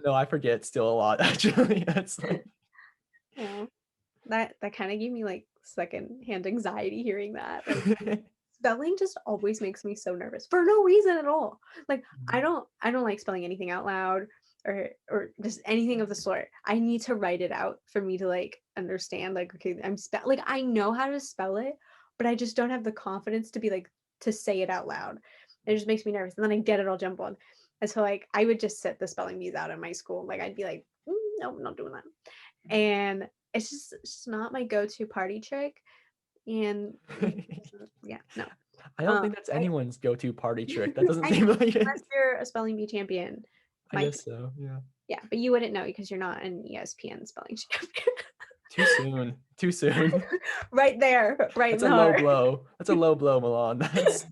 S2: No, I forget still a lot actually. It's like
S1: Oh, that kind of gave me like second-hand anxiety hearing that. Like spelling just always makes me so nervous for no reason at all. Like I don't like spelling anything out loud or just anything of the sort. I need to write it out for me to like understand like okay, like I know how to spell it, but I just don't have the confidence to be like to say it out loud. It just makes me nervous, and then I get it all jumbled. And so like I would just sit the spelling bees out in my school. Like I'd be like, no, I'm not doing that. And it's just not my go-to party trick. And yeah, no.
S2: I don't think that's
S1: I
S2: anyone's go-to party trick. That doesn't
S1: I know,
S2: seem like
S1: unless
S2: it.
S1: you're a spelling bee champion.
S2: I
S1: My
S2: guess so. Yeah.
S1: Yeah, but you wouldn't know because you're not an ESPN spelling champion.
S2: Too soon. Too soon.
S1: Right there, right in
S2: That's a
S1: the
S2: low
S1: heart.
S2: blow. That's a low blow, Milan. That's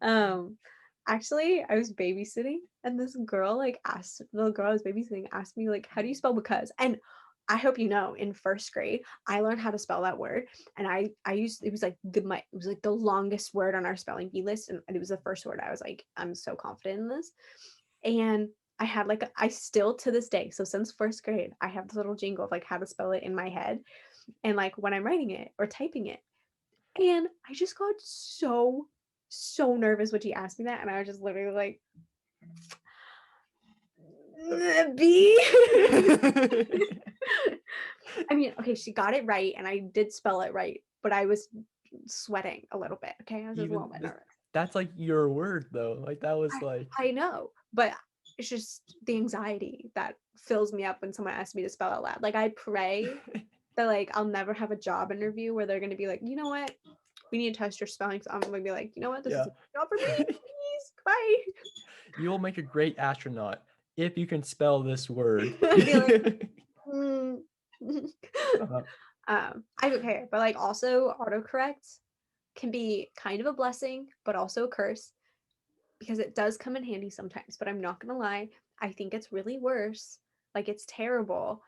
S1: um Actually, I was babysitting and this girl like asked the girl I was babysitting asked me like, how do you spell because? And I hope you know, in first grade I learned how to spell that word, and I used, it was like it was like the longest word on our spelling bee list, and it was the first word. I was like, I'm so confident in this. And I had like I still to this day, so since first grade, I have this little jingle of like how to spell it in my head, and like when I'm writing it or typing it. And I just got so nervous when she asked me that, and I was just literally like, B. I mean, okay, she got it right, and I did spell it right, but I was sweating a little bit. Okay, I was just a
S2: even
S1: little bit nervous.
S2: that's like your word though. Like that was like
S1: I know, but it's just the anxiety that fills me up when someone asks me to spell out loud. Like I pray that like I'll never have a job interview where they're gonna be like, you know what, we need to test your spelling. So I'm gonna be like, you know what, this is
S2: yeah.
S1: a job for me. Please, bye.
S2: You will make a great astronaut if you can spell this word.
S1: I'd be like, mm.
S2: Uh,
S1: I don't care, but like also autocorrect can be kind of a blessing, but also a curse because it does come in handy sometimes. But I'm not gonna lie, I think it's really worse. Like it's terrible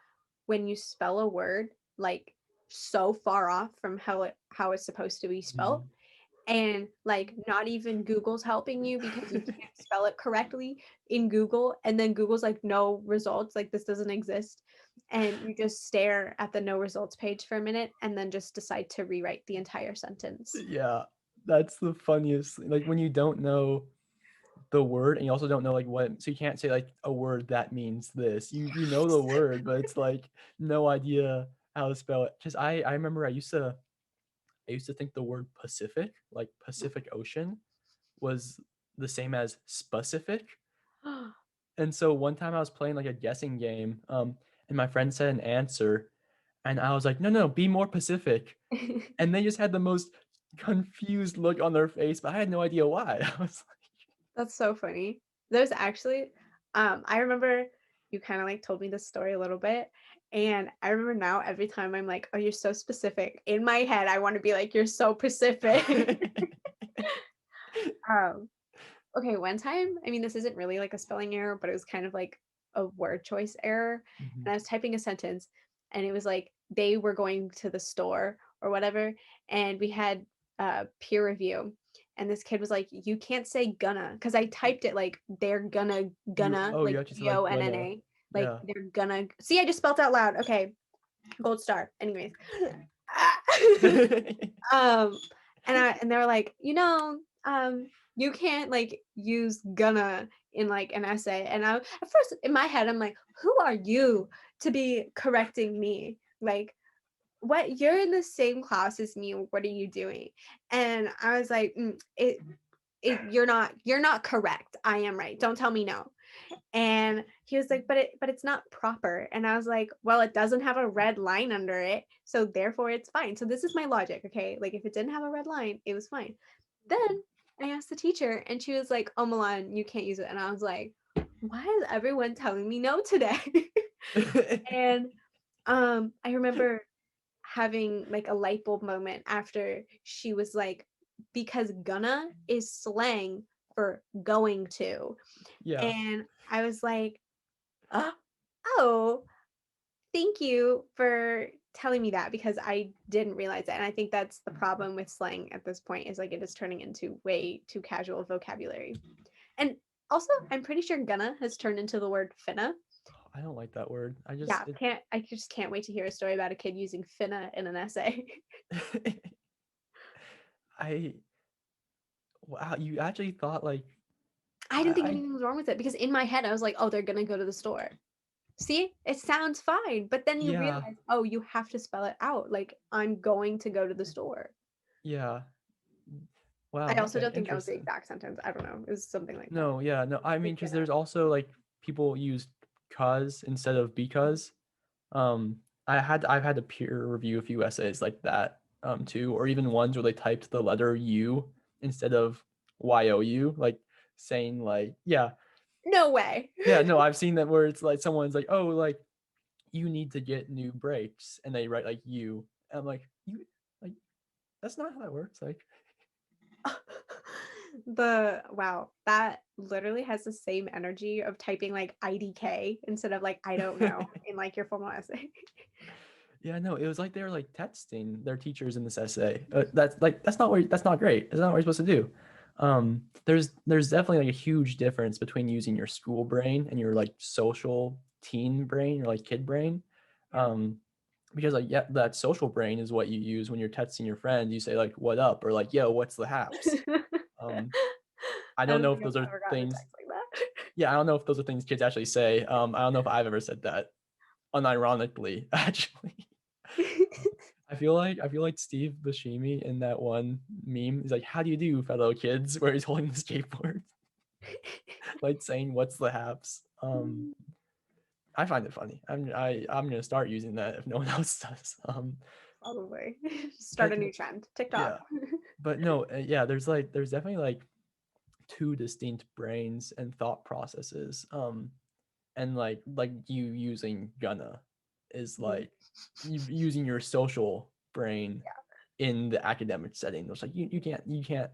S1: when you spell a word like so far off from how it's supposed to be spelled,
S2: mm,
S1: and like not even Google's helping you because you can't spell it correctly in Google, and then Google's like no results, like this doesn't exist, and you just stare at the no results page for a minute and then just decide to rewrite the entire sentence.
S2: yeah, that's the funniest. Like when you don't know the word and you also don't know like what, so you can't say like a word that means this. You know the word, but it's like no idea how to spell it. Because I remember I used to think the word Pacific, like Pacific Ocean, was the same as specific. And so one time I was playing like a guessing game, and my friend said an answer, and I was like, no, no, be more Pacific. And they just had the most confused look on their face, but I had no idea why. I was
S1: That's so funny. There's actually, I remember you kind of like told me this story a little bit. And I remember now every time I'm like, oh, you're so specific. In my head, I want to be like, you're so Pacific.
S2: like,
S1: um, okay, one time, I mean, this isn't really like a spelling error, but it was kind of like a word choice error.
S2: Mhm.
S1: And I was typing a sentence, and it was like they were going to the store or whatever, and we had peer review. And this kid was like, "You can't say gonna," because I typed it like they're gonna
S2: You
S1: like
S2: actually said like gonna,
S1: GONNA, like
S2: yeah.
S1: they're gonna. See, I just spelled out loud. Okay, gold star. Anyways, um, and they were like, you can't like use gonna in like an essay. And I at first in my head I'm like, who are you to be correcting me? Like, what, you're in the same class as me, what are you doing? And I was like, you're not correct, I am right, don't tell me no. And he was like, but it's not proper. And I was like, well, it doesn't have a red line under it, so therefore it's fine. So this is my logic, okay? Like if it didn't have a red line, it was fine. Then I asked the teacher, and she was like, oh, Milan, you can't use it. And I was like, why is everyone telling me no today? And I remember having like a light bulb moment after she was like, because gonna is slang for going to.
S2: Yeah.
S1: And I was like, uh, oh, thank you for telling me that, because I didn't realize it. And I think that's the problem with slang at this point, is like it is turning into way too casual vocabulary. And also, I'm pretty sure gonna has turned into the word finna.
S2: I don't like that word.
S1: Yeah, I just can't wait to hear a story about a kid using finna in an essay.
S2: I wow, you actually thought like
S1: I didn't think
S2: I
S1: anything was wrong with it, because in my head I was like, oh, they're gonna go to the store. See, it sounds fine, but then you
S2: yeah,
S1: realize, oh, you have to spell it out. Like, I'm going to go to the store.
S2: yeah.
S1: I
S2: Wow,
S1: also
S2: okay,
S1: don't think that was the
S2: interesting.
S1: exact sentence. I don't know. It was something like that.
S2: No, yeah, no, I mean,
S1: Like,
S2: because there's also like people use cause instead of because. Um, I've had to peer review a few essays like that too, or even ones where they typed the letter U instead of YOU, like saying like, yeah,
S1: no way.
S2: yeah, no, I've seen that where it's like someone's like, oh, like you need to get new brakes, and they write like you. And I'm like, you like that's not how that works. Like,
S1: Wow, that literally has the same energy of typing like IDK instead of like I don't know in like your formal essay.
S2: yeah, no, it was like they were like texting their teachers in this essay. That's not great. That's not what you're supposed to do. There's definitely like a huge difference between using your school brain and your like social teen brain or like kid brain.
S1: Yeah.
S2: Um, because like yeah, that social brain is what you use when you're texting your friends. You say like "what up" or like "yo, what's the haps." Um, I
S1: I
S2: don't
S1: don't
S2: know
S1: think
S2: if those
S1: I've
S2: are
S1: ever gotten a
S2: things.
S1: text like that.
S2: Yeah, I don't know if those are things kids actually say. I don't know if I've ever said that unironically, actually. I feel like Steve Buscemi in that one meme is like, "How do you do, fellow kids?" Where he's holding the skateboard, like saying, "What's the haps?" I find it funny. I'm gonna start using that if no one else does.
S1: Probably. Start
S2: But
S1: a new trend. TikTok.
S2: yeah, but no, yeah. There's definitely like two distinct brains and thought processes. And like you using gonna is
S1: Mhm.
S2: like you using your social brain
S1: Yeah,
S2: in the academic setting. It's like you can't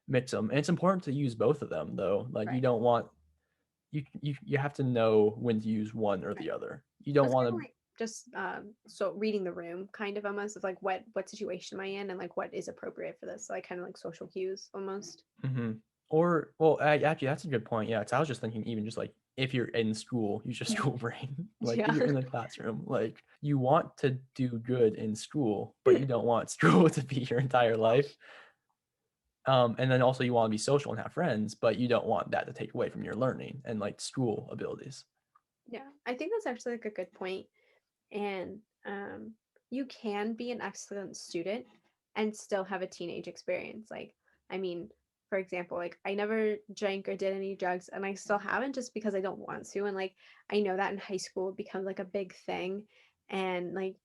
S2: mix them, and it's important to use both of them though. Like you
S1: right.
S2: don't want you have to know when to use one or
S1: Right.
S2: the other. You don't
S1: That's kind
S2: want
S1: of
S2: to.
S1: like just so reading the room kind of almost of like what situation am I in and like what is appropriate for this. So like kind of like social cues almost.
S2: Mhm. Or well, actually, that's a good point. Yeah, 'cause I was just thinking, even just like if you're in school, use your
S1: Mhm.
S2: school brain. Like if
S1: Yeah.
S2: you're in the classroom, like you want to do good in school, but you don't want school to be your entire life. And then also you want to be social and have friends, but you don't want that to take away from your learning and like school abilities.
S1: Yeah. I think that's actually like a good point. And you can be an excellent student and still have a teenage experience. Like, I mean, for example, like I never drank or did any drugs, and I still haven't just because I don't want to. And like, I know that in high school it becomes like a big thing. And like,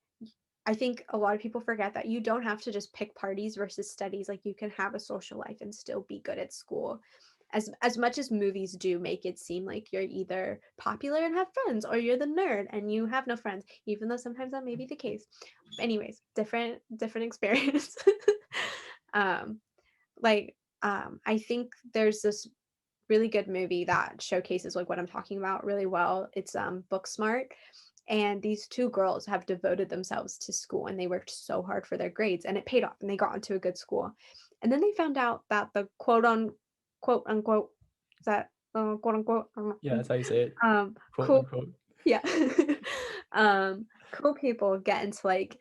S1: I think a lot of people forget that you don't have to just pick parties versus studies. Like, you can have a social life and still be good at school. As much as movies do make it seem like you're either popular and have friends or you're the nerd and you have no friends, even though sometimes that may be the case. Anyways, different experience. um I think there's this really good movie that showcases like what I'm talking about really well. It's Booksmart, and these two girls have devoted themselves to school and they worked so hard for their grades and it paid off and they got into a good school. And then they found out that the quote unquote is that quote unquote I don't
S2: Yeah,
S1: know,
S2: that's how you say it, quote
S1: cool,
S2: unquote.
S1: yeah. Cool people get into like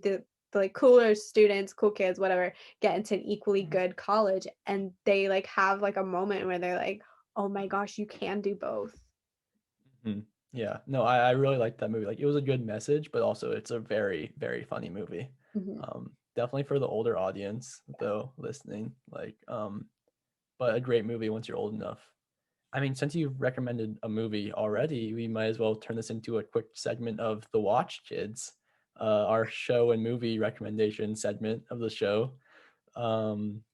S1: the like cooler students, cool kids, whatever, get into an equally good college and they like have like a moment where they're like, oh my gosh, you can do both.
S2: Mhm. Yeah, no, I really liked that movie. Like it was a good message, but also it's a very, very funny movie.
S1: Mhm.
S2: Definitely for the older audience though listening. But a great movie once you're old enough. I mean, since you've recommended a movie already, we might as well turn this into a quick segment of the Watch Kids, our show and movie recommendation segment of the show. Um,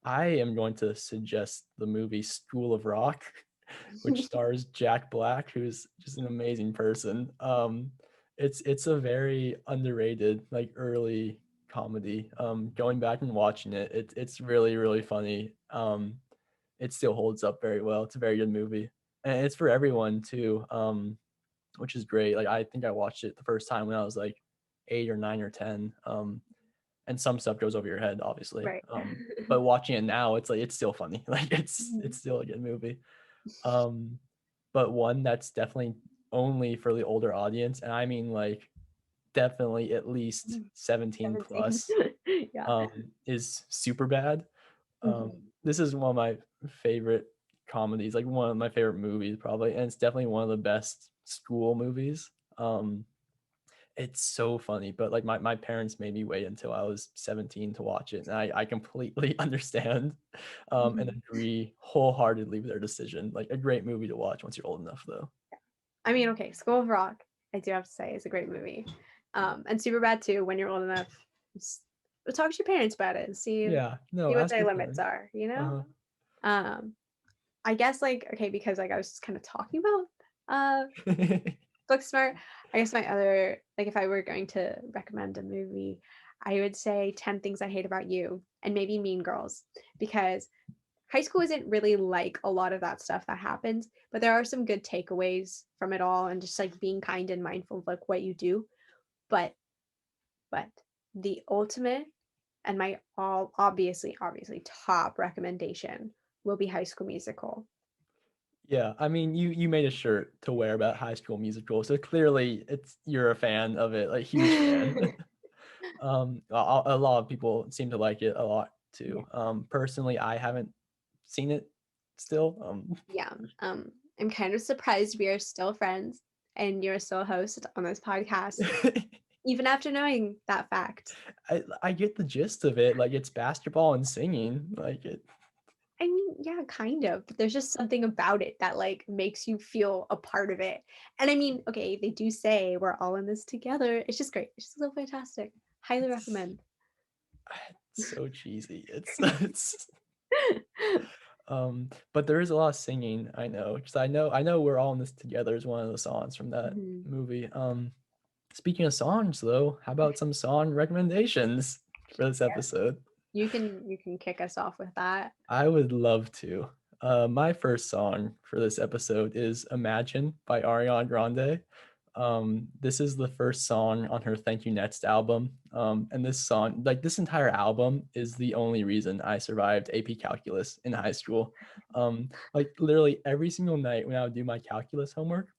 S2: I am going to suggest the movie School of Rock, which stars Jack Black, who's just an amazing person. It's a very underrated like early comedy. Going back and watching it, it's really really funny. It still holds up very well. It's a very good movie, and it's for everyone too, which is great. Like I think I watched it the first time when I was like 8 or 9 or 10. And some stuff goes over your head, obviously.
S1: Right.
S2: But watching it now, it's like it's still funny. Like it's
S1: Mhm.
S2: still a good movie. Um, but one that's definitely only for the older audience, and I mean like definitely at least 17
S1: 17.
S2: plus,
S1: Yeah.
S2: is super bad.
S1: Mhm.
S2: This is one of my favorite comedies, like one of my favorite movies, probably, and it's definitely one of the best school movies. Um, It's so funny, but like my parents made me wait until I was 17 to watch it, and I completely understand and
S1: Mhm.
S2: agree wholeheartedly with their decision. Like a great movie to watch once you're old enough, though.
S1: I mean, okay, School of Rock, I do have to say, is a great movie. And Superbad too, when you're old enough. s- Talk to your parents about it and
S2: Yeah, no,
S1: see what
S2: ask
S1: their
S2: your
S1: limits
S2: parents.
S1: are, you know?
S2: Uh-huh.
S1: Um, I guess like okay, because like I was just kind of talking about Booksmart. I guess my other like if I were going to recommend a movie, I would say 10 Things I Hate About You and maybe Mean Girls because high school isn't really like a lot of that stuff that happens, but there are some good takeaways from it all and just like being kind and mindful of like what you do. But but the ultimate and my all obviously top recommendation will be High School Musical.
S2: Yeah, I mean, you made a shirt to wear about High School Musical, so clearly it's you're a fan of it, like huge fan. A lot of people seem to like it a lot
S1: Yeah.
S2: too. Personally, I haven't seen it still.
S1: Yeah. I'm kind of surprised we are still friends and you're still a host on this podcast, even after knowing that fact.
S2: I get the gist of it. Like it's basketball and singing. Like it.
S1: I mean, yeah, kind of. But there's just something about it that like makes you feel a part of it. And I mean, okay, they do say we're all in this together. It's just great. It's just so fantastic. Highly
S2: It's,
S1: recommend.
S2: it's so cheesy. It's it's but there is a lot of singing, I know. Because I know we're all in this together is one of the songs from that
S1: Mhm.
S2: movie. Speaking of songs though, how about
S1: Okay.
S2: some song recommendations for this
S1: Yeah.
S2: episode?
S1: You can kick us off with that.
S2: I would love to. My first song for this episode is Imagine by Ariana Grande. This is the first song on her Thank You Next album. And this song, like this entire album, is the only reason I survived AP Calculus in high school. Like literally every single night when I would do my calculus homework,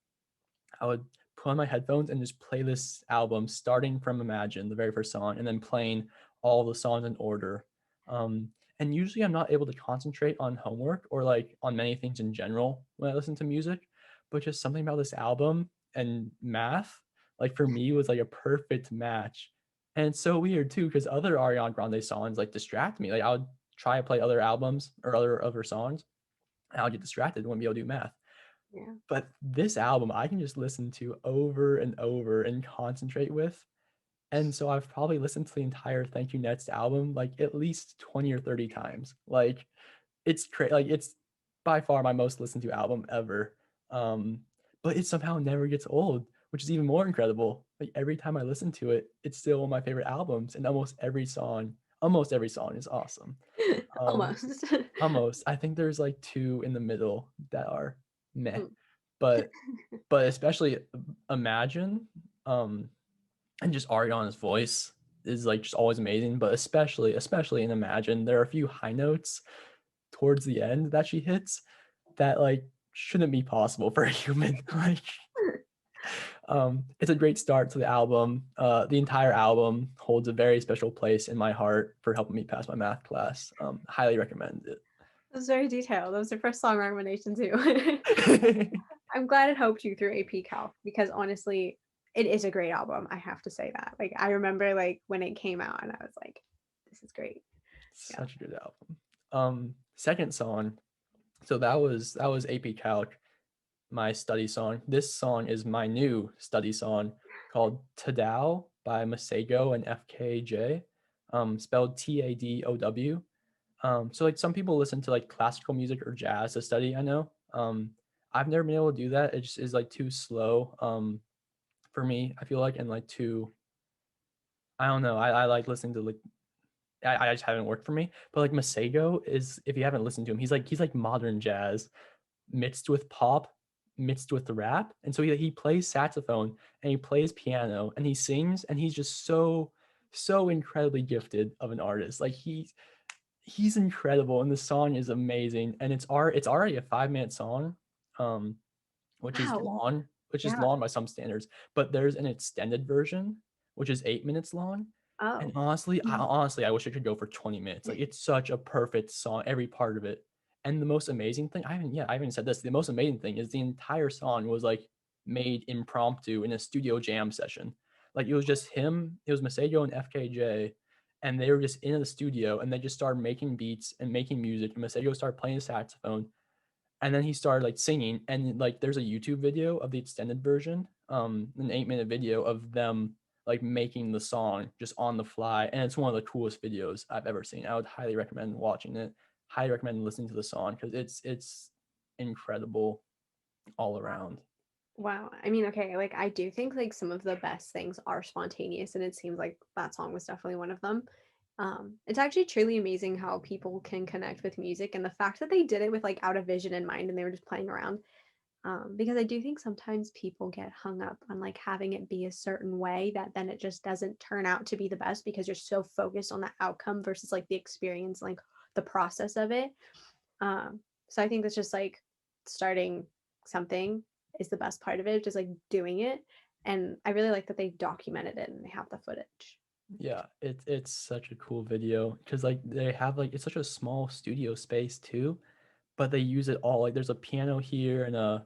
S2: I would put on my headphones and just play this album, starting from Imagine, the very first song, and then playing all the songs in order. Um, and usually I'm not able to concentrate on homework or like on many things in general when I listen to music, but just something about this album and math, like for me, was like a perfect match. And it's so weird too, because other Ariana Grande songs like distract me. Like I would try to play other albums or other of her songs, and I'll get distracted, wouldn't be able to do math.
S1: Yeah.
S2: But this album I can just listen to over and over and concentrate with. And so I've probably listened to the entire Thank You Next album like at least 20 or 30 times. Like it's crazy. Like it's by far my most listened to album ever. Um, but it somehow never gets old, which is even more incredible. Like every time I listen to it, it's still one of my favorite albums, and almost every song is awesome. Um,
S1: Almost.
S2: almost. I think there's like two in the middle that are meh,
S1: Mm.
S2: but especially Imagine, um, and just Ariana's voice is like just always amazing. But especially in Imagine, there are a few high notes towards the end that she hits that like shouldn't be possible for a human. Like, it's a great start to the album. The entire album holds a very special place in my heart for helping me pass my math class. Highly recommend
S1: That was very detailed. That was your first song recommendation too.
S2: it.
S1: I'm glad it helped you through AP Calc because honestly, it is a great album. I have to say that. Like I remember like when it came out and I was like, this is great. Yeah.
S2: Such a good album. Second song. So that was AP Calc, my study song. This song is my new study song called Tadao by Masego and FKJ, spelled Tadow. So like some people listen to like classical music or jazz to study, I know. I've never been able to do that. It just is like too slow for me, I feel like, and like too, I don't know. I like listening to like I just haven't worked for me. But like Masego is, if you haven't listened to him, he's like modern jazz mixed with pop, mixed with the rap. And so he plays saxophone and he plays piano and he sings and he's just so incredibly gifted of an artist. Like he's incredible and the song is amazing. And it's already a 5 minute song, um, which is
S1: Wow.
S2: long, which is
S1: Yeah.
S2: long by some standards. But there's an extended version, which is 8 minutes long. And
S1: Oh.
S2: honestly, I wish it could go for 20 minutes. Like it's such a perfect song, every part of it. And the most amazing thing, I haven't said this. The most amazing thing is the entire song was like made impromptu in a studio jam session. Like it was just him, it was Masego and FKJ, and they were just in the studio and they just started making beats and making music. And Masego started playing the saxophone, and then he started like singing. And like there's a YouTube video of the extended version, an 8-minute video of them like making the song just on the fly, and it's one of the coolest videos I've ever seen. I would highly recommend watching it. Highly recommend listening to the song because it's incredible all around.
S1: Wow. I mean, okay, like I do think like some of the best things are spontaneous, and it seems like that song was definitely one of them. It's actually truly amazing how people can connect with music, and the fact that they did it with like out of vision in mind and they were just playing around. Because I do think sometimes people get hung up on like having it be a certain way that then it just doesn't turn out to be the best because you're so focused on the outcome versus like the experience, like the process of it. So I think that's just like starting something is the best part of it, just like doing it. And I really like that they documented it and they have the footage.
S2: Yeah, it's such a cool video because like they have like it's such a small studio space too, but they use it all. Like there's a piano here and a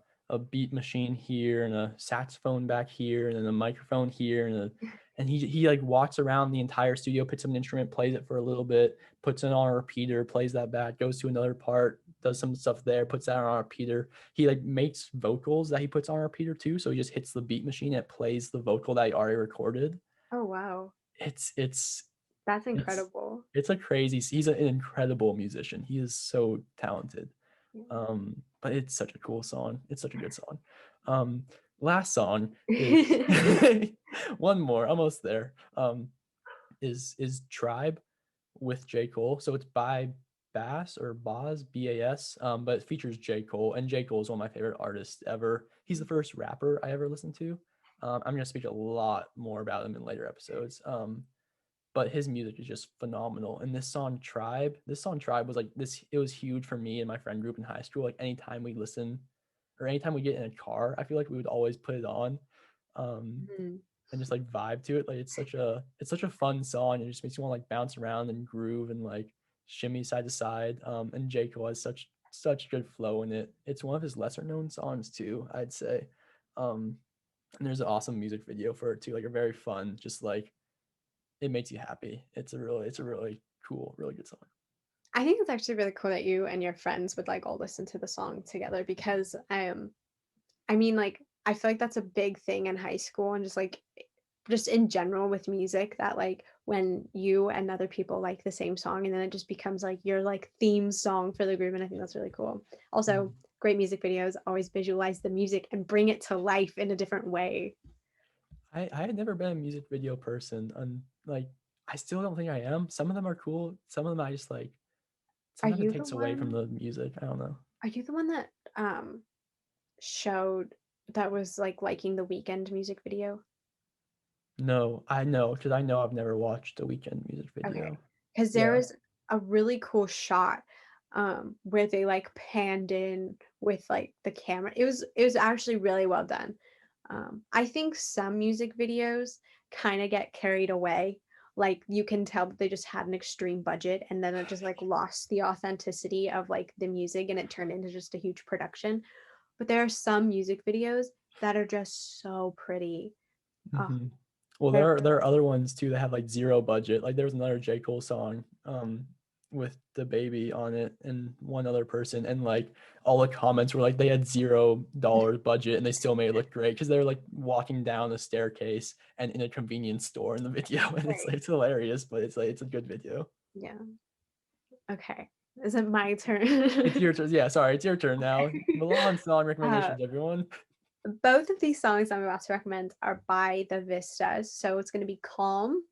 S2: beat machine here and a saxophone back here and then a microphone here and he like walks around the entire studio, picks up an instrument, plays it for a little bit, puts it on a repeater, plays that back, goes to another part, does some stuff there, puts that on a repeater. He like makes vocals that he puts on a repeater too, so he just hits the beat machine, it plays the vocal that he already recorded.
S1: Oh, wow.
S2: It's it's
S1: That's
S2: it's
S1: incredible.
S2: it's a crazy. He's an incredible musician. He is so talented. But it's such a cool song. It's such a good song. Um, Last song is
S1: Yeah.
S2: one more, almost there. Is Tribe with J. Cole. So it's by Bass or Boz, B-A-S, but it features J. Cole, and J. Cole is one of my favorite artists ever. He's the first rapper I ever listened to. I'm gonna speak a lot more about him in later episodes. But his music is just phenomenal. And this song Tribe was like this, it was huge for me and my friend group in high school. Like anytime we listen or anytime we get in a car, I feel like we would always put it on. Um,
S1: Mhm.
S2: and just like vibe to it. Like it's such a fun song. It just makes you want to like bounce around and groove and like shimmy side to side. And J. Cole has such good flow in it. It's one of his lesser known songs too, I'd say. Um, and there's an awesome music video for it too, like a very fun, just like it makes you happy. It's a really cool, really good song.
S1: I think it's actually really cool that you and your friends would like all listen to the song together because I mean like I feel like that's a big thing in high school and just like just in general with music that like when you and other people like the same song and then it just becomes like your like theme song for the group, and I think that's really cool. Also,
S2: Mhm.
S1: great music videos always visualize the music and bring it to life in a different way.
S2: I had never been a music video person, and like I still don't think I am. Some of them are cool. Some of them I just like.
S1: Are
S2: Sometimes it
S1: you the
S2: takes away from
S1: one
S2: the music. I don't know.
S1: are you the one that showed that was like liking the Weekend music video?
S2: No, I know because I know I've never watched a Weekend music
S1: Okay.
S2: video.
S1: Because there
S2: Yeah.
S1: was a really cool shot where they like panned in with like the camera. It was actually really well done. I think some music videos kind of get carried away. Like you can tell that they just had an extreme budget and then it just like lost the authenticity of like the music and it turned into just a huge production. But there are some music videos that are just so pretty. Oh,
S2: Hmm. Well,
S1: they're
S2: there are other ones too that have like zero budget. Like there was another J. Cole song with the baby on it and one other person, and like all the comments were like they had $0 budget and they still made it look great because they were like walking down a staircase and in a convenience store in the video, and it's
S1: right.
S2: like it's hilarious, but it's like it's a good video.
S1: Yeah. Okay. Is it my
S2: It's
S1: turn?
S2: your turn. Yeah, sorry, it's your turn now. Milan song
S1: uh,
S2: recommendations, everyone.
S1: both of these songs I'm about to recommend are by the Vistas. So it's going to be Calm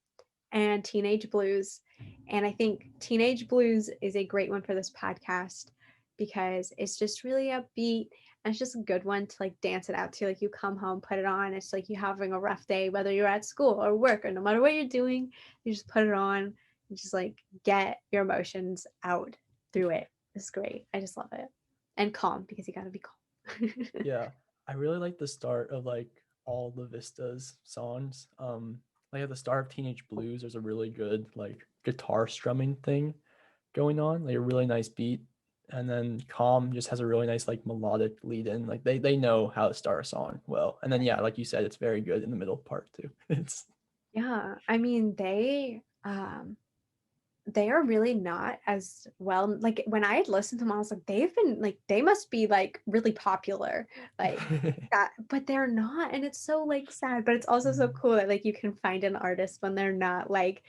S1: and Teenage Blues. And I think Teenage Blues is a great one for this podcast because it's just really upbeat and it's just a good one to like dance it out to. Like you come home, put it on. It's like you having a rough day, whether you're at school or work or no matter what you're doing, you just put it on and just like get your emotions out through it. It's great. I just love it. And calm because you got to be calm.
S2: Yeah, I really like the start of like all the Vistas songs. Like at the start of Teenage Blues, there's a really good like guitar strumming thing going on, like a really nice beat. And then Calm just has a really nice like melodic lead in. Like they know how to start a song well. And then yeah, like you said, it's very good in the middle part too. It's
S1: Yeah, I mean they are really not as well. Like when I had listened to them, I was like, they've been like they must be like really popular, like that, but they're not, and it's so like sad. But it's also so cool that like you can find an artist when they're not like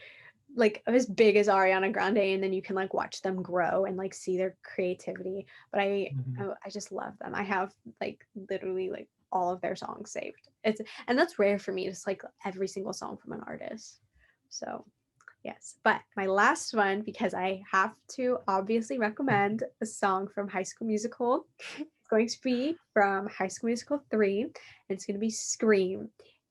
S1: as big as Ariana Grande, and then you can like watch them grow and like see their creativity. But
S2: Mhm.
S1: I just love them. I have like literally like all of their songs saved. And that's rare for me, just like every single song from an artist. So yes, but my last one, because I have to obviously recommend a song from High School Musical. It's going to be from High School Musical 3, and it's going to be Scream.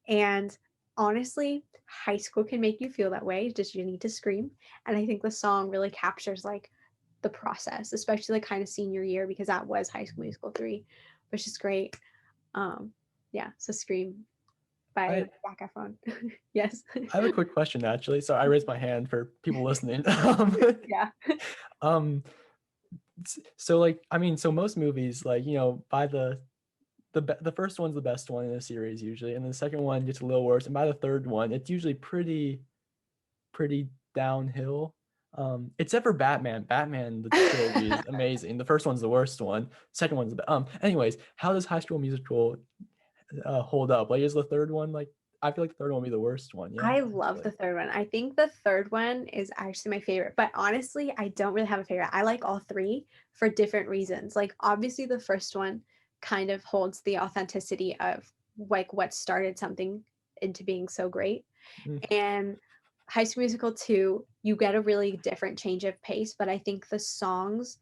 S1: And honestly, high school can make you feel that way, just you need to scream. And I think the song really captures like the process, especially like kind of senior year, because that was High School Musical 3, which is great. Um, yeah, so Scream by
S2: I
S1: Zac Efron. Yes.
S2: I have a quick question actually. So I raised my hand for people listening.
S1: Yeah.
S2: Um, so like I mean, so most movies like by the first one's the best one in a series usually, and the second one gets a little worse, and by the third one it's usually pretty downhill. Except for Batman. Batman, the trilogy is amazing. The first one's the worst one. Second one's anyways, how does High School Musical hold up? Like, is the third one like? I feel like the third one would be the worst one. Yeah,
S1: I love the
S2: actually.
S1: third one. I think the third one is actually my favorite, but honestly, I don't really have a favorite. I like all three for different reasons. Like, obviously, the first one kind of holds the authenticity of like what started something into being so great.
S2: Mm,
S1: And High School Musical 2, you get a really different change of pace, but I think the songs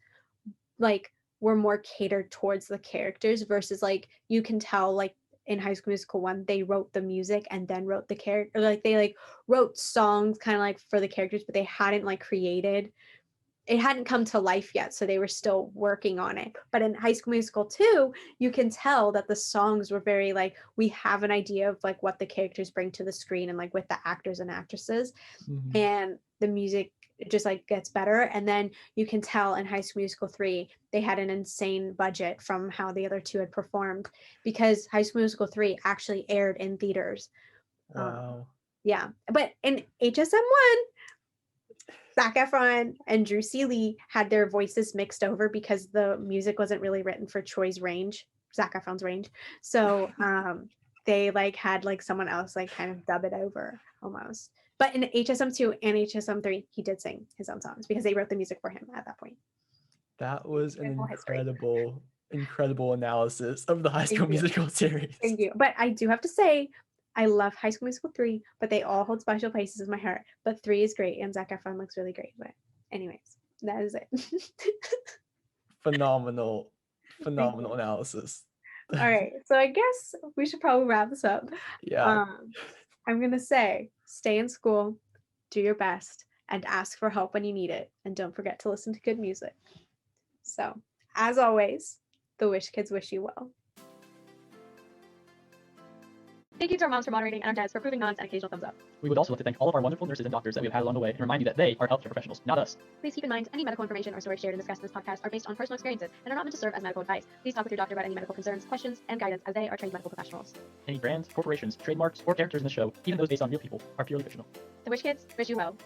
S1: like were more catered towards the characters versus like you can tell like in High School Musical 1 they wrote the music and then wrote the character, like they like wrote songs kind of like for the characters, but they hadn't like created, it hadn't come to life yet, so they were still working on it. But in High School Musical 2, you can tell that the songs were very like we have an idea of like what the characters bring to the screen and like with the actors and actresses,
S2: mhm.
S1: and the music just like gets better. And then you can tell in High School Musical 3 they had an insane budget from how the other two had performed, because High School Musical 3 actually aired in theaters. um,
S2: Wow.
S1: yeah, but in HSM1, Zac Efron and Drew Seeley had their voices mixed over because the music wasn't really written for Troy's range, Zac Efron's range. So they like had like someone else like kind of dub it over almost. But in HSM2 and HSM3, he did sing his own songs because they wrote the music for him at that point.
S2: That was an
S1: His whole history.
S2: incredible analysis of the High
S1: Thank
S2: School
S1: you.
S2: Musical series.
S1: Thank you. But I do have to say, I love High School Musical 3, but they all hold special places in my heart. But 3 is great, and Zac Efron looks really great. But anyways, that is it.
S2: Phenomenal,
S1: Thank you.
S2: phenomenal analysis.
S1: All right. So I guess we should probably wrap this up.
S2: Yeah.
S1: Um, I'm going to say stay in school, do your best, and ask for help when you need it. And don't forget to listen to good music. So, as always, the Wish Kids wish you well.
S3: Thank you to our moms for moderating and our dads for proving nods and occasional thumbs up.
S2: We would also like to thank all of our wonderful nurses and doctors that we've had along the way and remind you that they are healthcare professionals, not us.
S3: Please keep in mind, any medical information or stories shared and discussed in this podcast are based on personal experiences and are not meant to serve as medical advice. Please talk with your doctor about any medical concerns, questions, and guidance, as they are trained medical professionals.
S2: Any brands, corporations, trademarks, or characters in the show, even those based on real people, are purely fictional.
S3: The Wish Kids wish you well.